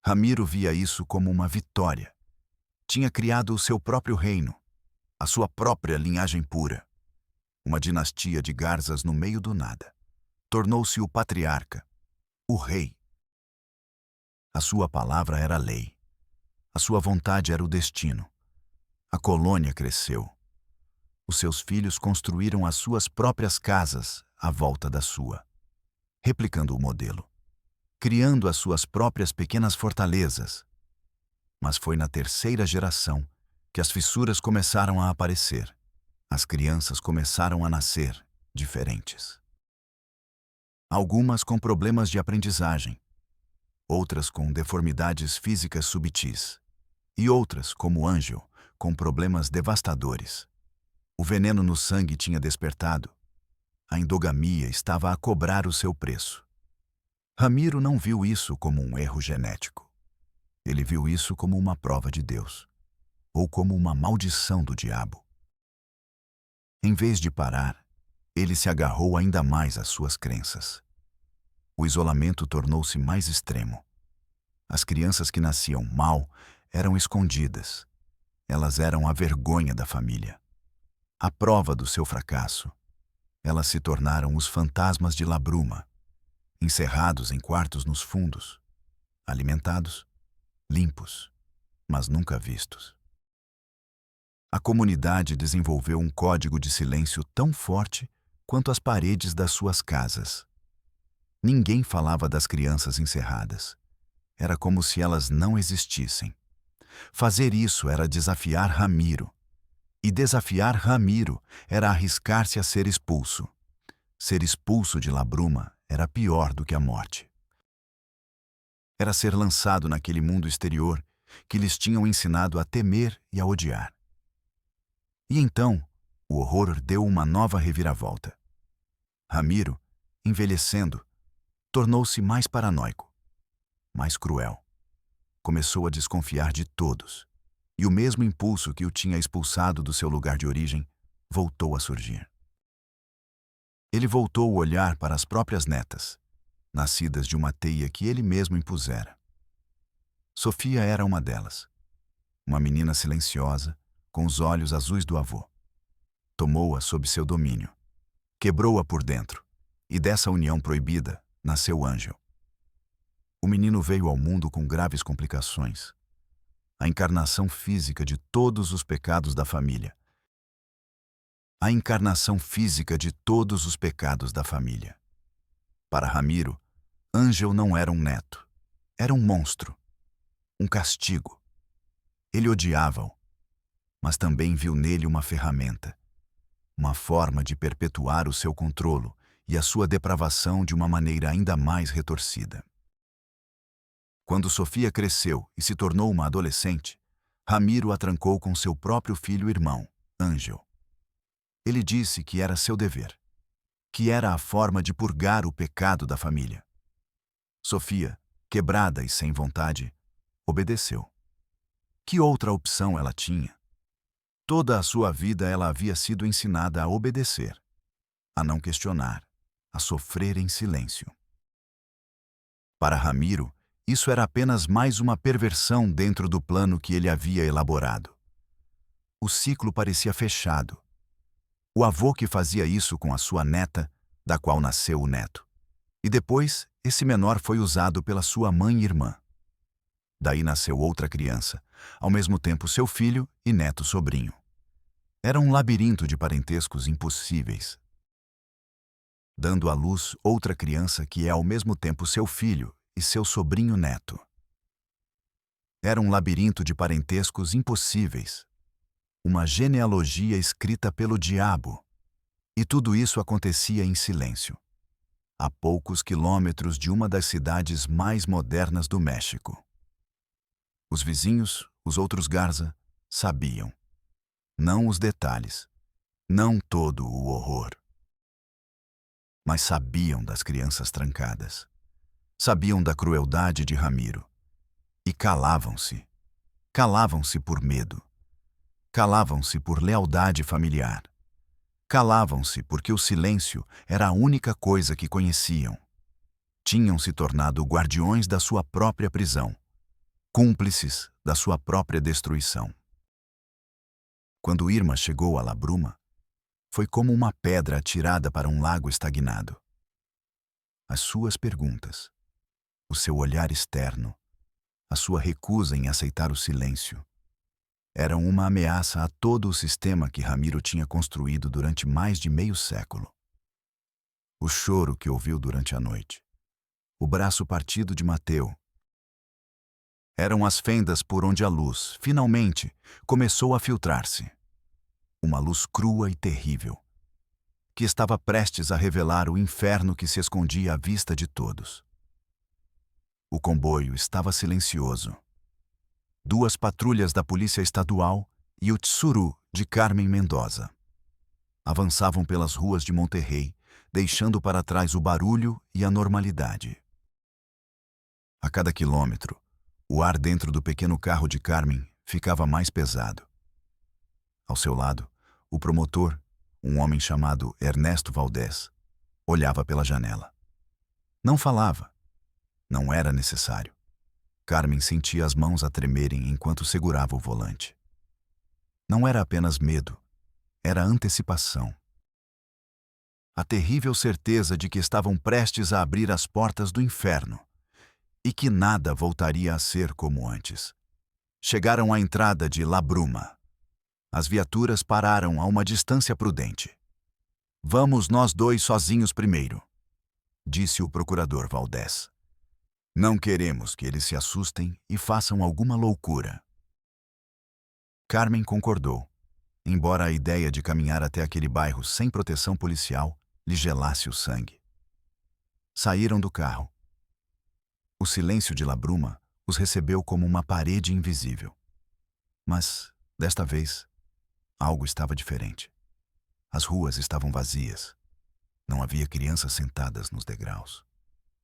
Ramiro via isso como uma vitória. Tinha criado o seu próprio reino, a sua própria linhagem pura. Uma dinastia de Garzas no meio do nada. Tornou-se o patriarca, o rei. A sua palavra era lei. A sua vontade era o destino. A colônia cresceu. Os seus filhos construíram as suas próprias casas à volta da sua, replicando o modelo, criando as suas próprias pequenas fortalezas. Mas foi na terceira geração que as fissuras começaram a aparecer. As crianças começaram a nascer diferentes. Algumas com problemas de aprendizagem, outras com deformidades físicas subtis, e outras, como Ângel, com problemas devastadores. O veneno no sangue tinha despertado. A endogamia estava a cobrar o seu preço. Ramiro não viu isso como um erro genético. Ele viu isso como uma prova de Deus, ou como uma maldição do diabo. Em vez de parar, ele se agarrou ainda mais às suas crenças. O isolamento tornou-se mais extremo. As crianças que nasciam mal eram escondidas. Elas eram a vergonha da família. A prova do seu fracasso. Elas se tornaram os fantasmas de La Bruma, encerrados em quartos nos fundos, alimentados, limpos, mas nunca vistos. A comunidade desenvolveu um código de silêncio tão forte quanto as paredes das suas casas. Ninguém falava das crianças encerradas. Era como se elas não existissem. Fazer isso era desafiar Ramiro. E desafiar Ramiro era arriscar-se a ser expulso. Ser expulso de La Bruma era pior do que a morte. Era ser lançado naquele mundo exterior que lhes tinham ensinado a temer e a odiar. E então, o horror deu uma nova reviravolta. Ramiro, envelhecendo, tornou-se mais paranoico, mais cruel. Começou a desconfiar de todos, e o mesmo impulso que o tinha expulsado do seu lugar de origem voltou a surgir. Ele voltou a olhar para as próprias netas, nascidas de uma teia que ele mesmo impusera. Sofia era uma delas, uma menina silenciosa, com os olhos azuis do avô. Tomou-a sob seu domínio, quebrou-a por dentro, e dessa união proibida nasceu Ângel. O menino veio ao mundo com graves complicações, a encarnação física de todos os pecados da família. A encarnação física de todos os pecados da família. Para Ramiro, Ângel não era um neto, era um monstro, um castigo. Ele odiava-o, mas também viu nele uma ferramenta, uma forma de perpetuar o seu controlo e a sua depravação de uma maneira ainda mais retorcida. Quando Sofia cresceu e se tornou uma adolescente, Ramiro a trancou com seu próprio filho e irmão, Ângel. Ele disse que era seu dever, que era a forma de purgar o pecado da família. Sofia, quebrada e sem vontade, obedeceu. Que outra opção ela tinha? Toda a sua vida ela havia sido ensinada a obedecer, a não questionar, a sofrer em silêncio. Para Ramiro, isso era apenas mais uma perversão dentro do plano que ele havia elaborado. O ciclo parecia fechado. O avô que fazia isso com a sua neta, da qual nasceu o neto. E depois, esse menor foi usado pela sua mãe e irmã. Daí nasceu outra criança, ao mesmo tempo seu filho e neto-sobrinho. Era um labirinto de parentescos impossíveis. Dando à luz outra criança que é ao mesmo tempo seu filho e seu sobrinho-neto. Era um labirinto de parentescos impossíveis. Uma genealogia escrita pelo diabo. E tudo isso acontecia em silêncio, a poucos quilômetros de uma das cidades mais modernas do México. Os vizinhos, os outros Garza, sabiam. Não os detalhes, não todo o horror. Mas sabiam das crianças trancadas. Sabiam da crueldade de Ramiro. E calavam-se. Calavam-se por medo. Calavam-se por lealdade familiar. Calavam-se porque o silêncio era a única coisa que conheciam. Tinham se tornado guardiões da sua própria prisão, cúmplices da sua própria destruição. Quando Irma chegou a La Bruma, foi como uma pedra atirada para um lago estagnado. As suas perguntas, o seu olhar externo, a sua recusa em aceitar o silêncio, eram uma ameaça a todo o sistema que Ramiro tinha construído durante mais de meio século. O choro que ouviu durante a noite, o braço partido de Mateu, eram as fendas por onde a luz, finalmente, começou a filtrar-se. Uma luz crua e terrível, que estava prestes a revelar o inferno que se escondia à vista de todos. O comboio estava silencioso. 2 patrulhas da Polícia Estadual e o Tsuru de Carmen Mendoza avançavam pelas ruas de Monterrey, deixando para trás o barulho e a normalidade. A cada quilômetro, o ar dentro do pequeno carro de Carmen ficava mais pesado. Ao seu lado, o promotor, um homem chamado Ernesto Valdez, olhava pela janela. Não falava. Não era necessário. Carmen sentia as mãos a tremerem enquanto segurava o volante. Não era apenas medo, era antecipação. A terrível certeza de que estavam prestes a abrir as portas do inferno e que nada voltaria a ser como antes. Chegaram à entrada de La Bruma. As viaturas pararam a uma distância prudente. "Vamos nós 2 sozinhos primeiro", disse o procurador Valdez. "Não queremos que eles se assustem e façam alguma loucura." Carmen concordou, embora a ideia de caminhar até aquele bairro sem proteção policial lhe gelasse o sangue. Saíram do carro. O silêncio de La Bruma os recebeu como uma parede invisível. Mas, desta vez, algo estava diferente. As ruas estavam vazias. Não havia crianças sentadas nos degraus.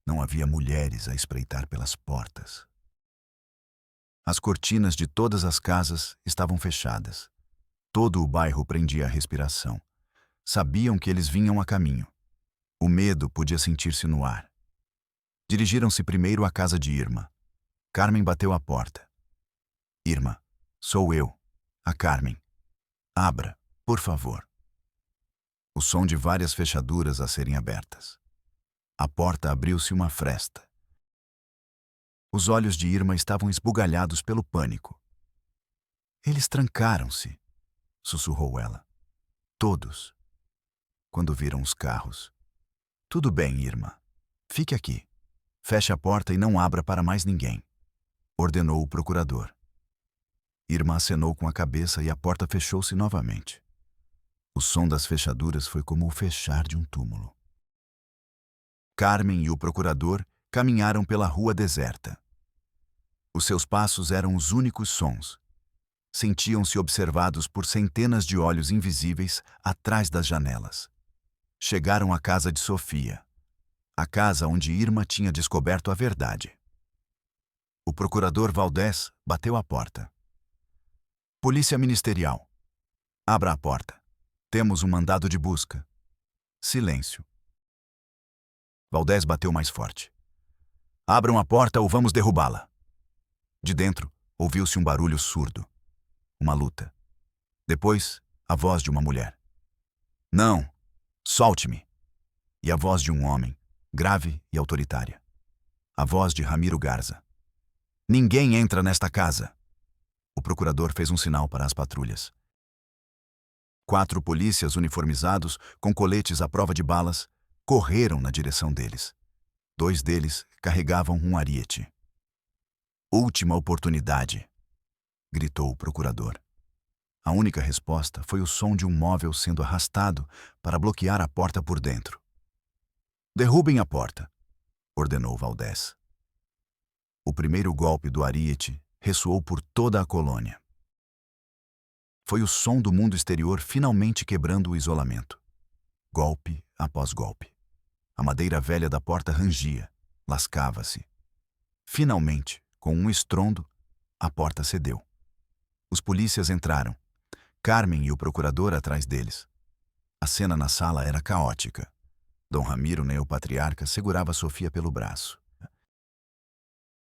Não havia mulheres a espreitar pelas portas. As cortinas de todas as casas estavam fechadas. Todo o bairro prendia a respiração. Sabiam que eles vinham a caminho. O medo podia sentir-se no ar. Dirigiram-se primeiro à casa de Irma. Carmen bateu à porta. Irma, sou eu, a Carmen. Abra, por favor. O som de várias fechaduras a serem abertas. A porta abriu-se uma fresta. Os olhos de Irma estavam esbugalhados pelo pânico. Eles trancaram-se, sussurrou ela. Todos. Quando viram os carros. Tudo bem, Irma. Fique aqui. Feche a porta e não abra para mais ninguém, ordenou o procurador. Irma acenou com a cabeça e a porta fechou-se novamente. O som das fechaduras foi como o fechar de um túmulo. Carmen e o procurador caminharam pela rua deserta. Os seus passos eram os únicos sons. Sentiam-se observados por centenas de olhos invisíveis atrás das janelas. Chegaram à casa de Sofia, a casa onde Irma tinha descoberto a verdade. O procurador Valdés bateu à porta. Polícia Ministerial. Abra a porta. Temos um mandado de busca. Silêncio. Valdés bateu mais forte. Abram a porta ou vamos derrubá-la. De dentro, ouviu-se um barulho surdo. Uma luta. Depois, a voz de uma mulher. Não! Solte-me! E a voz de um homem, grave e autoritária. A voz de Ramiro Garza. Ninguém entra nesta casa! O procurador fez um sinal para as patrulhas. 4 polícias uniformizados, com coletes à prova de balas, correram na direção deles. 2 deles carregavam um ariete. Última oportunidade! Gritou o procurador. A única resposta foi o som de um móvel sendo arrastado para bloquear a porta por dentro. Derrubem a porta, ordenou Valdés. O primeiro golpe do ariete ressoou por toda a colônia. Foi o som do mundo exterior finalmente quebrando o isolamento. Golpe após golpe. A madeira velha da porta rangia, lascava-se. Finalmente, com um estrondo, a porta cedeu. Os polícias entraram, Carmen e o procurador atrás deles. A cena na sala era caótica. Dom Ramiro Neopatriarca segurava Sofia pelo braço.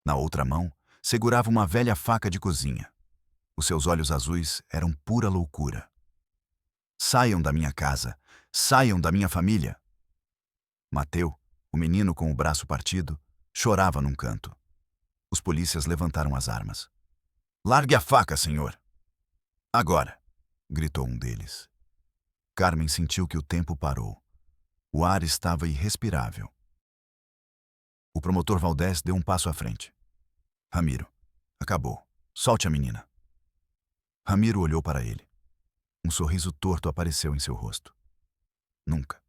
Na outra mão, segurava uma velha faca de cozinha. Os seus olhos azuis eram pura loucura. Saiam da minha casa! Saiam da minha família! Mateu, o menino com o braço partido, chorava num canto. Os polícias levantaram as armas. Largue a faca, senhor! Agora! Gritou um deles. Carmen sentiu que o tempo parou. O ar estava irrespirável. O promotor Valdés deu um passo à frente. Ramiro, acabou. Solte a menina. Ramiro olhou para ele. Um sorriso torto apareceu em seu rosto. Nunca,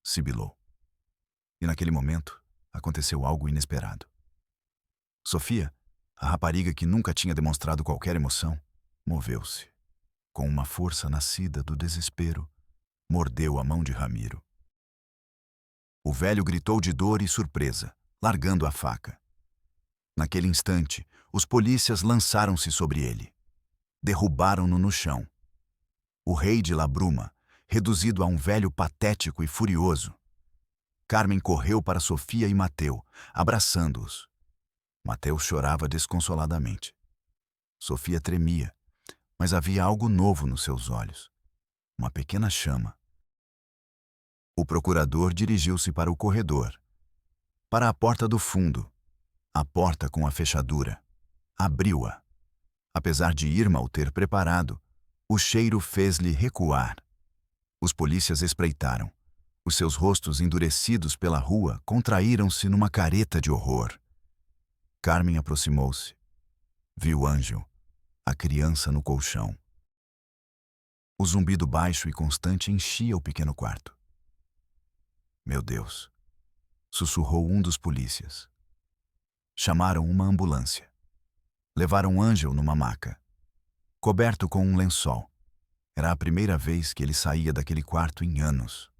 sibilou. E naquele momento, aconteceu algo inesperado. Sofia, a rapariga que nunca tinha demonstrado qualquer emoção, moveu-se. Com uma força nascida do desespero, mordeu a mão de Ramiro. O velho gritou de dor e surpresa, largando a faca. Naquele instante, os polícias lançaram-se sobre ele. Derrubaram-no no chão. O rei de La Bruma, reduzido a um velho patético e furioso. Carmen correu para Sofia e Mateu, abraçando-os. Mateu chorava desconsoladamente. Sofia tremia, mas havia algo novo nos seus olhos. Uma pequena chama. O procurador dirigiu-se para o corredor. Para a porta do fundo. A porta com a fechadura. Abriu-a. Apesar de Irma o ter preparado, o cheiro fez-lhe recuar. Os polícias espreitaram. Os seus rostos endurecidos pela rua contraíram-se numa careta de horror. Carmen aproximou-se. Viu Ângel, a criança no colchão. O zumbido baixo e constante enchia o pequeno quarto. Meu Deus, sussurrou um dos polícias. Chamaram uma ambulância. Levaram Ângel numa maca, coberto com um lençol. Era a primeira vez que ele saía daquele quarto em anos.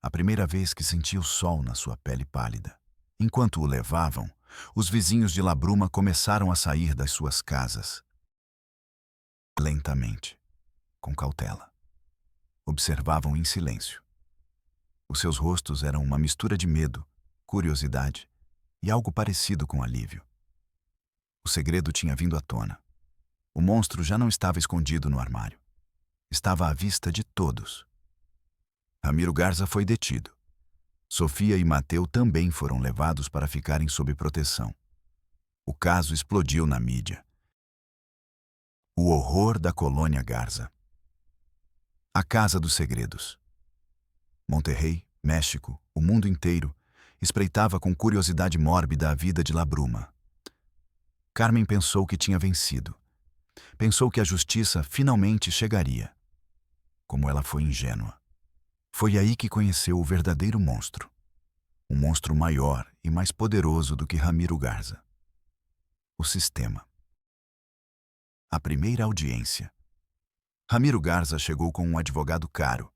A primeira vez que sentia o sol na sua pele pálida. Enquanto o levavam, os vizinhos de Labruma começaram a sair das suas casas. Lentamente, com cautela. Observavam em silêncio. Os seus rostos eram uma mistura de medo, curiosidade e algo parecido com alívio. O segredo tinha vindo à tona. O monstro já não estava escondido no armário. Estava à vista de todos. Ramiro Garza foi detido. Sofia e Mateu também foram levados para ficarem sob proteção. O caso explodiu na mídia. O horror da colônia Garza. A Casa dos Segredos. Monterrey, México, o mundo inteiro, espreitava com curiosidade mórbida a vida de Labruma. Carmen pensou que tinha vencido. Pensou que a justiça finalmente chegaria. Como ela foi ingênua. Foi aí que conheceu o verdadeiro monstro. Um monstro maior e mais poderoso do que Ramiro Garza. O sistema. A primeira audiência. Ramiro Garza chegou com um advogado caro,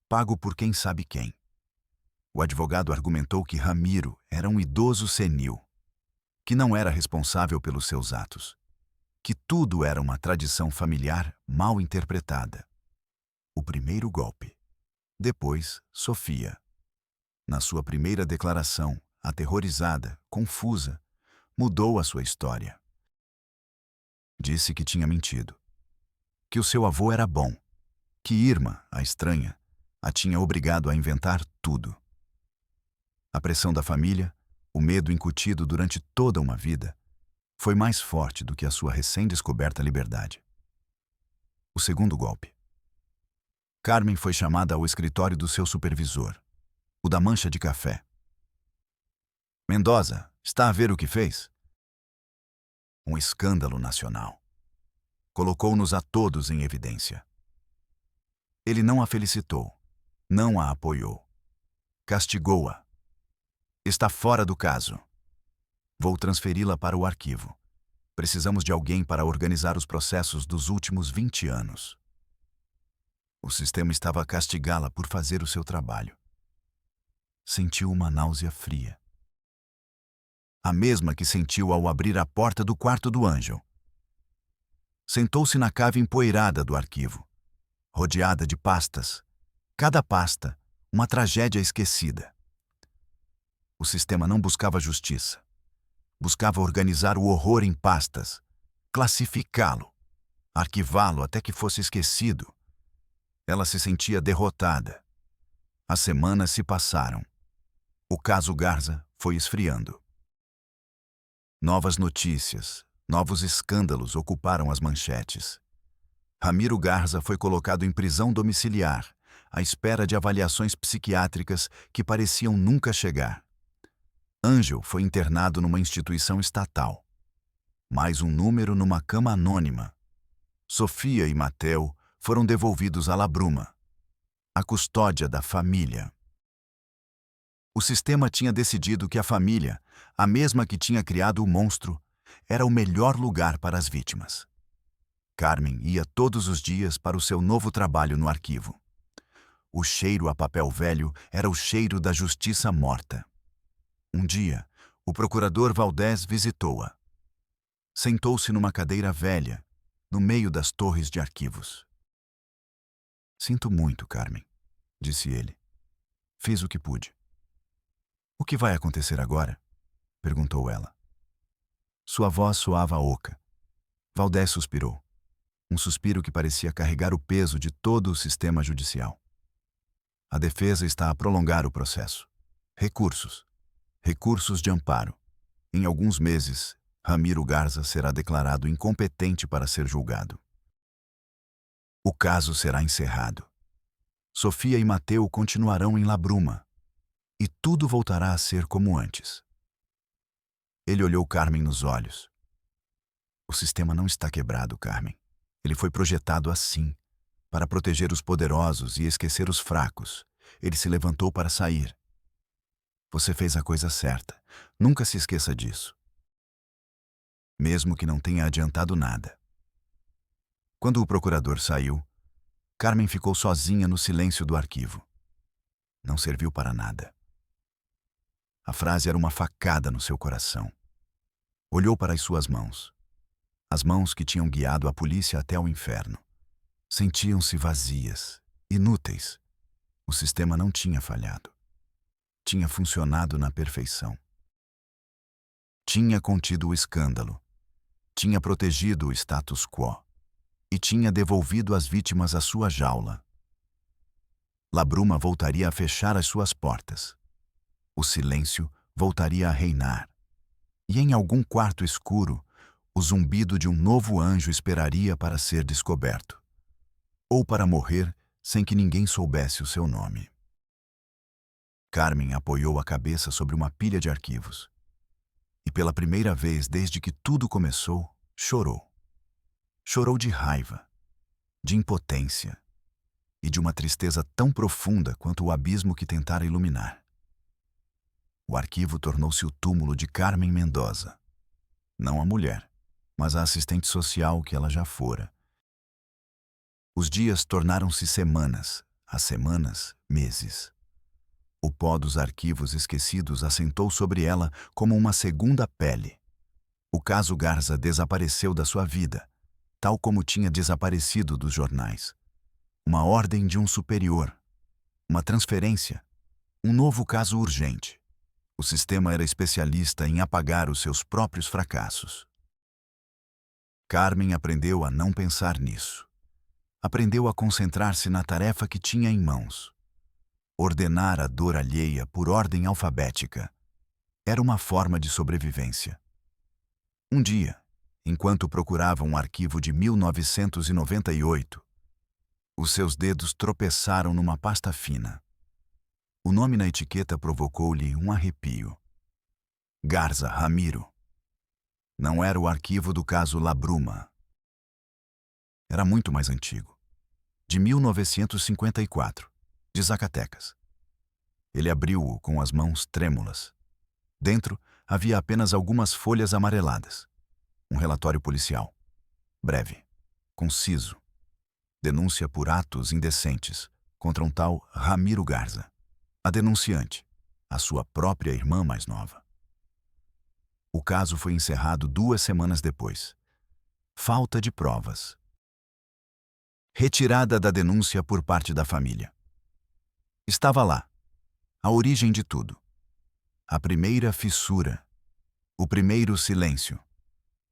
pago por quem sabe quem. O advogado argumentou que Ramiro era um idoso senil, que não era responsável pelos seus atos, que tudo era uma tradição familiar mal interpretada. O primeiro golpe. Depois, Sofia. Na sua primeira declaração, aterrorizada, confusa, mudou a sua história. Disse que tinha mentido. Que o seu avô era bom. Que Irma, a estranha, a tinha obrigado a inventar tudo. A pressão da família, o medo incutido durante toda uma vida, foi mais forte do que a sua recém-descoberta liberdade. O segundo golpe. Carmen foi chamada ao escritório do seu supervisor, o da mancha de café. Mendoza, está a ver o que fez? Um escândalo nacional. Colocou-nos a todos em evidência. Ele não a felicitou, não a apoiou. Castigou-a. Está fora do caso. Vou transferi-la para o arquivo. Precisamos de alguém para organizar os processos dos últimos 20 anos. O sistema estava a castigá-la por fazer o seu trabalho. Sentiu uma náusea fria. A mesma que sentiu ao abrir a porta do quarto do Ângel. Sentou-se na cave empoeirada do arquivo, rodeada de pastas. Cada pasta, uma tragédia esquecida. O sistema não buscava justiça. Buscava organizar o horror em pastas, classificá-lo, arquivá-lo até que fosse esquecido. Ela se sentia derrotada. As semanas se passaram. O caso Garza foi esfriando. Novas notícias, novos escândalos ocuparam as manchetes. Ramiro Garza foi colocado em prisão domiciliar, à espera de avaliações psiquiátricas que pareciam nunca chegar. Ângel foi internado numa instituição estatal. Mais um número numa cama anônima. Sofia e Mateu foram devolvidos a Labruma, a custódia da família. O sistema tinha decidido que a família, a mesma que tinha criado o monstro, era o melhor lugar para as vítimas. Carmen ia todos os dias para o seu novo trabalho no arquivo. O cheiro a papel velho era o cheiro da justiça morta. Um dia, o procurador Valdez visitou-a. Sentou-se numa cadeira velha, no meio das torres de arquivos. Sinto muito, Carmen, disse ele. Fiz o que pude. O que vai acontecer agora? Perguntou ela. Sua voz soava oca. Valdez suspirou. Um suspiro que parecia carregar o peso de todo o sistema judicial. A defesa está a prolongar o processo. Recursos. Recursos de amparo. Em alguns meses, Ramiro Garza será declarado incompetente para ser julgado. O caso será encerrado. Sofia e Mateu continuarão em Labruma. E tudo voltará a ser como antes. Ele olhou Carmen nos olhos. O sistema não está quebrado, Carmen. Ele foi projetado assim, para proteger os poderosos e esquecer os fracos. Ele se levantou para sair. Você fez a coisa certa. Nunca se esqueça disso, mesmo que não tenha adiantado nada. Quando o procurador saiu, Carmen ficou sozinha no silêncio do arquivo. Não serviu para nada. A frase era uma facada no seu coração. Olhou para as suas mãos. As mãos que tinham guiado a polícia até o inferno. Sentiam-se vazias, inúteis. O sistema não tinha falhado. Tinha funcionado na perfeição. Tinha contido o escândalo. Tinha protegido o status quo. E tinha devolvido as vítimas à sua jaula. Labruma voltaria a fechar as suas portas. O silêncio voltaria a reinar. E em algum quarto escuro, o zumbido de um novo anjo esperaria para ser descoberto. Ou para morrer sem que ninguém soubesse o seu nome. Carmen apoiou a cabeça sobre uma pilha de arquivos. E pela primeira vez desde que tudo começou, chorou. Chorou de raiva, de impotência e de uma tristeza tão profunda quanto o abismo que tentara iluminar. O arquivo tornou-se o túmulo de Carmen Mendoza. Não a mulher, mas a assistente social que ela já fora. Os dias tornaram-se semanas, as semanas, meses. O pó dos arquivos esquecidos assentou sobre ela como uma segunda pele. O caso Garza desapareceu da sua vida, tal como tinha desaparecido dos jornais. Uma ordem de um superior, uma transferência, um novo caso urgente. O sistema era especialista em apagar os seus próprios fracassos. Carmen aprendeu a não pensar nisso. Aprendeu a concentrar-se na tarefa que tinha em mãos. Ordenar a dor alheia por ordem alfabética. Era uma forma de sobrevivência. Um dia, enquanto procurava um arquivo de 1998, os seus dedos tropeçaram numa pasta fina. O nome na etiqueta provocou-lhe um arrepio. Garza Ramiro. Não era o arquivo do caso Labruma. Era muito mais antigo. De 1954, de Zacatecas. Ele abriu-o com as mãos trêmulas. Dentro havia apenas algumas folhas amareladas. Um relatório policial. Breve. Conciso. Denúncia por atos indecentes contra um tal Ramiro Garza. A denunciante, a sua própria irmã mais nova. O caso foi encerrado 2 semanas depois. Falta de provas. Retirada da denúncia por parte da família. Estava lá, a origem de tudo. A primeira fissura. O primeiro silêncio.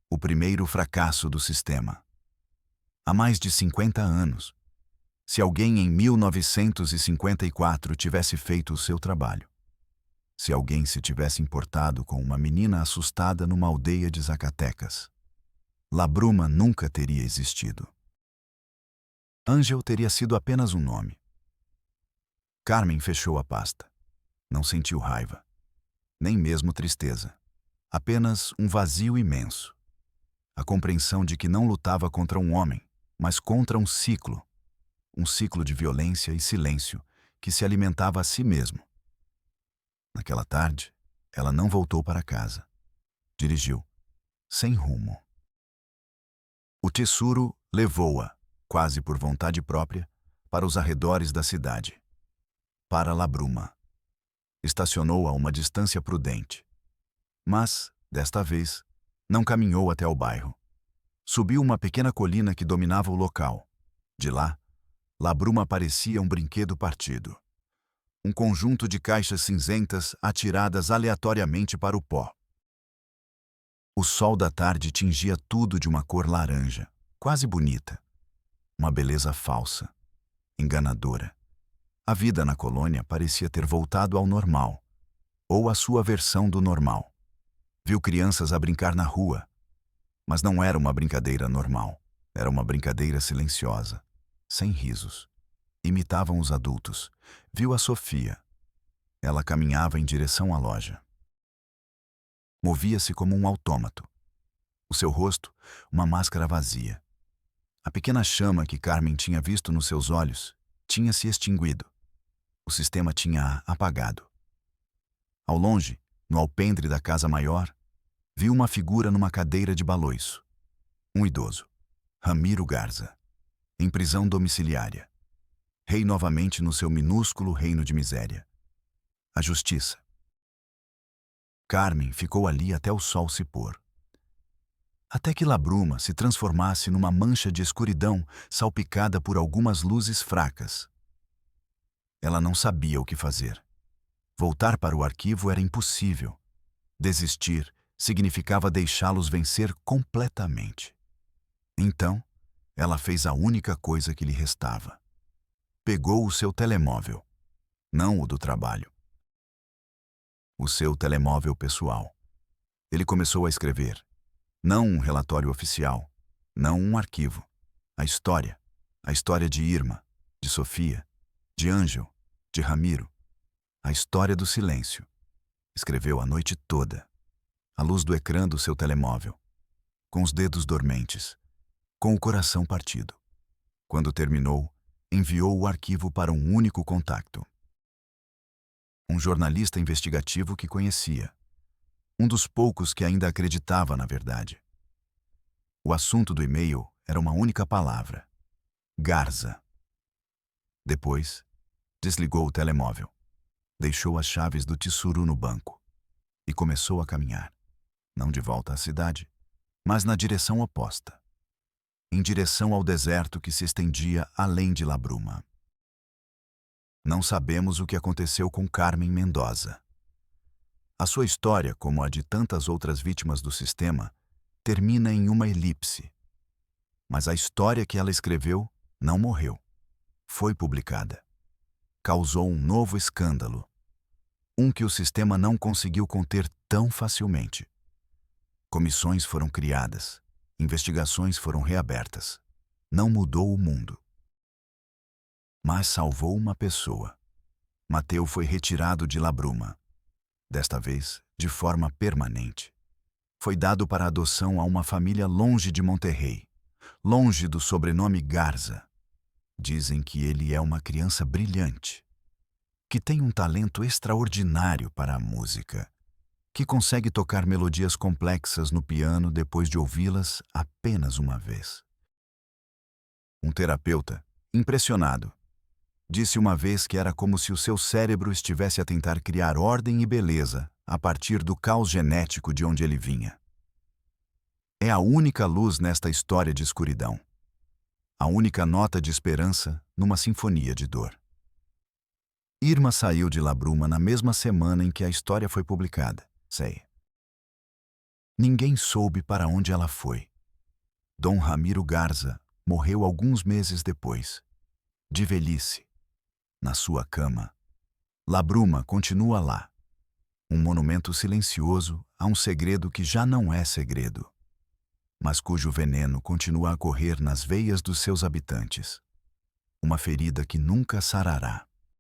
O primeiro fracasso do sistema. Há mais de 50 anos. Se alguém em 1954 tivesse feito o seu trabalho. Se alguém se tivesse importado com uma menina assustada numa aldeia de Zacatecas. Labruma nunca teria existido. Ângel teria sido apenas um nome. Carmen fechou a pasta. Não sentiu raiva, nem mesmo tristeza. Apenas um vazio imenso. A compreensão de que não lutava contra um homem, mas contra um ciclo de violência e silêncio que se alimentava a si mesmo. Naquela tarde, ela não voltou para casa. Dirigiu, sem rumo. O Tessuro levou-a, quase por vontade própria, para os arredores da cidade. Para Labruma. Estacionou a uma distância prudente. Mas, desta vez, não caminhou até o bairro. Subiu uma pequena colina que dominava o local. De lá, Labruma parecia um brinquedo partido. Um conjunto de caixas cinzentas atiradas aleatoriamente para o pó. O sol da tarde tingia tudo de uma cor laranja, quase bonita. Uma beleza falsa, enganadora. A vida na colônia parecia ter voltado ao normal, ou à sua versão do normal. Viu crianças a brincar na rua, mas não era uma brincadeira normal. Era uma brincadeira silenciosa, sem risos. Imitavam os adultos. Viu a Sofia. Ela caminhava em direção à loja. Movia-se como um autômato. O seu rosto, uma máscara vazia. A pequena chama que Carmen tinha visto nos seus olhos tinha se extinguido. O sistema tinha-a apagado. Ao longe, no alpendre da casa maior, viu uma figura numa cadeira de baloiço. Um idoso, Ramiro Garza, em prisão domiciliária. Rei novamente no seu minúsculo reino de miséria. A justiça. Carmen ficou ali até o sol se pôr. Até que Labruma se transformasse numa mancha de escuridão salpicada por algumas luzes fracas. Ela não sabia o que fazer. Voltar para o arquivo era impossível. Desistir significava deixá-los vencer completamente. Então, ela fez a única coisa que lhe restava. Pegou o seu telemóvel, não o do trabalho. O seu telemóvel pessoal. Ele começou a escrever. Não um relatório oficial, não um arquivo. A história de Irma, de Sofia, de Ângel, de Ramiro. A história do silêncio. Escreveu a noite toda, à luz do ecrã do seu telemóvel, com os dedos dormentes, com o coração partido. Quando terminou, enviou o arquivo para um único contacto. Um jornalista investigativo que conhecia. Um dos poucos que ainda acreditava na verdade. O assunto do e-mail era uma única palavra: Garza. Depois, desligou o telemóvel, deixou as chaves do tissuru no banco e começou a caminhar, não de volta à cidade, mas na direção oposta, em direção ao deserto que se estendia além de Labruma. Não sabemos o que aconteceu com Carmen Mendoza. A sua história, como a de tantas outras vítimas do sistema, termina em uma elipse. Mas a história que ela escreveu não morreu. Foi publicada. Causou um novo escândalo. Um que o sistema não conseguiu conter tão facilmente. Comissões foram criadas. Investigações foram reabertas. Não mudou o mundo. Mas salvou uma pessoa. Mateu foi retirado de Labruma. Desta vez, de forma permanente. Foi dado para adoção a uma família longe de Monterrey, longe do sobrenome Garza. Dizem que ele é uma criança brilhante, que tem um talento extraordinário para a música, que consegue tocar melodias complexas no piano depois de ouvi-las apenas uma vez. Um terapeuta, impressionado, disse uma vez que era como se o seu cérebro estivesse a tentar criar ordem e beleza a partir do caos genético de onde ele vinha. É a única luz nesta história de escuridão. A única nota de esperança numa sinfonia de dor. Irma saiu de Labruma na mesma semana em que a história foi publicada. Ninguém soube para onde ela foi. Dom Ramiro Garza morreu alguns meses depois, de velhice. Na sua cama, Labruma continua lá, um monumento silencioso a um segredo que já não é segredo, mas cujo veneno continua a correr nas veias dos seus habitantes. Uma ferida que nunca sarará.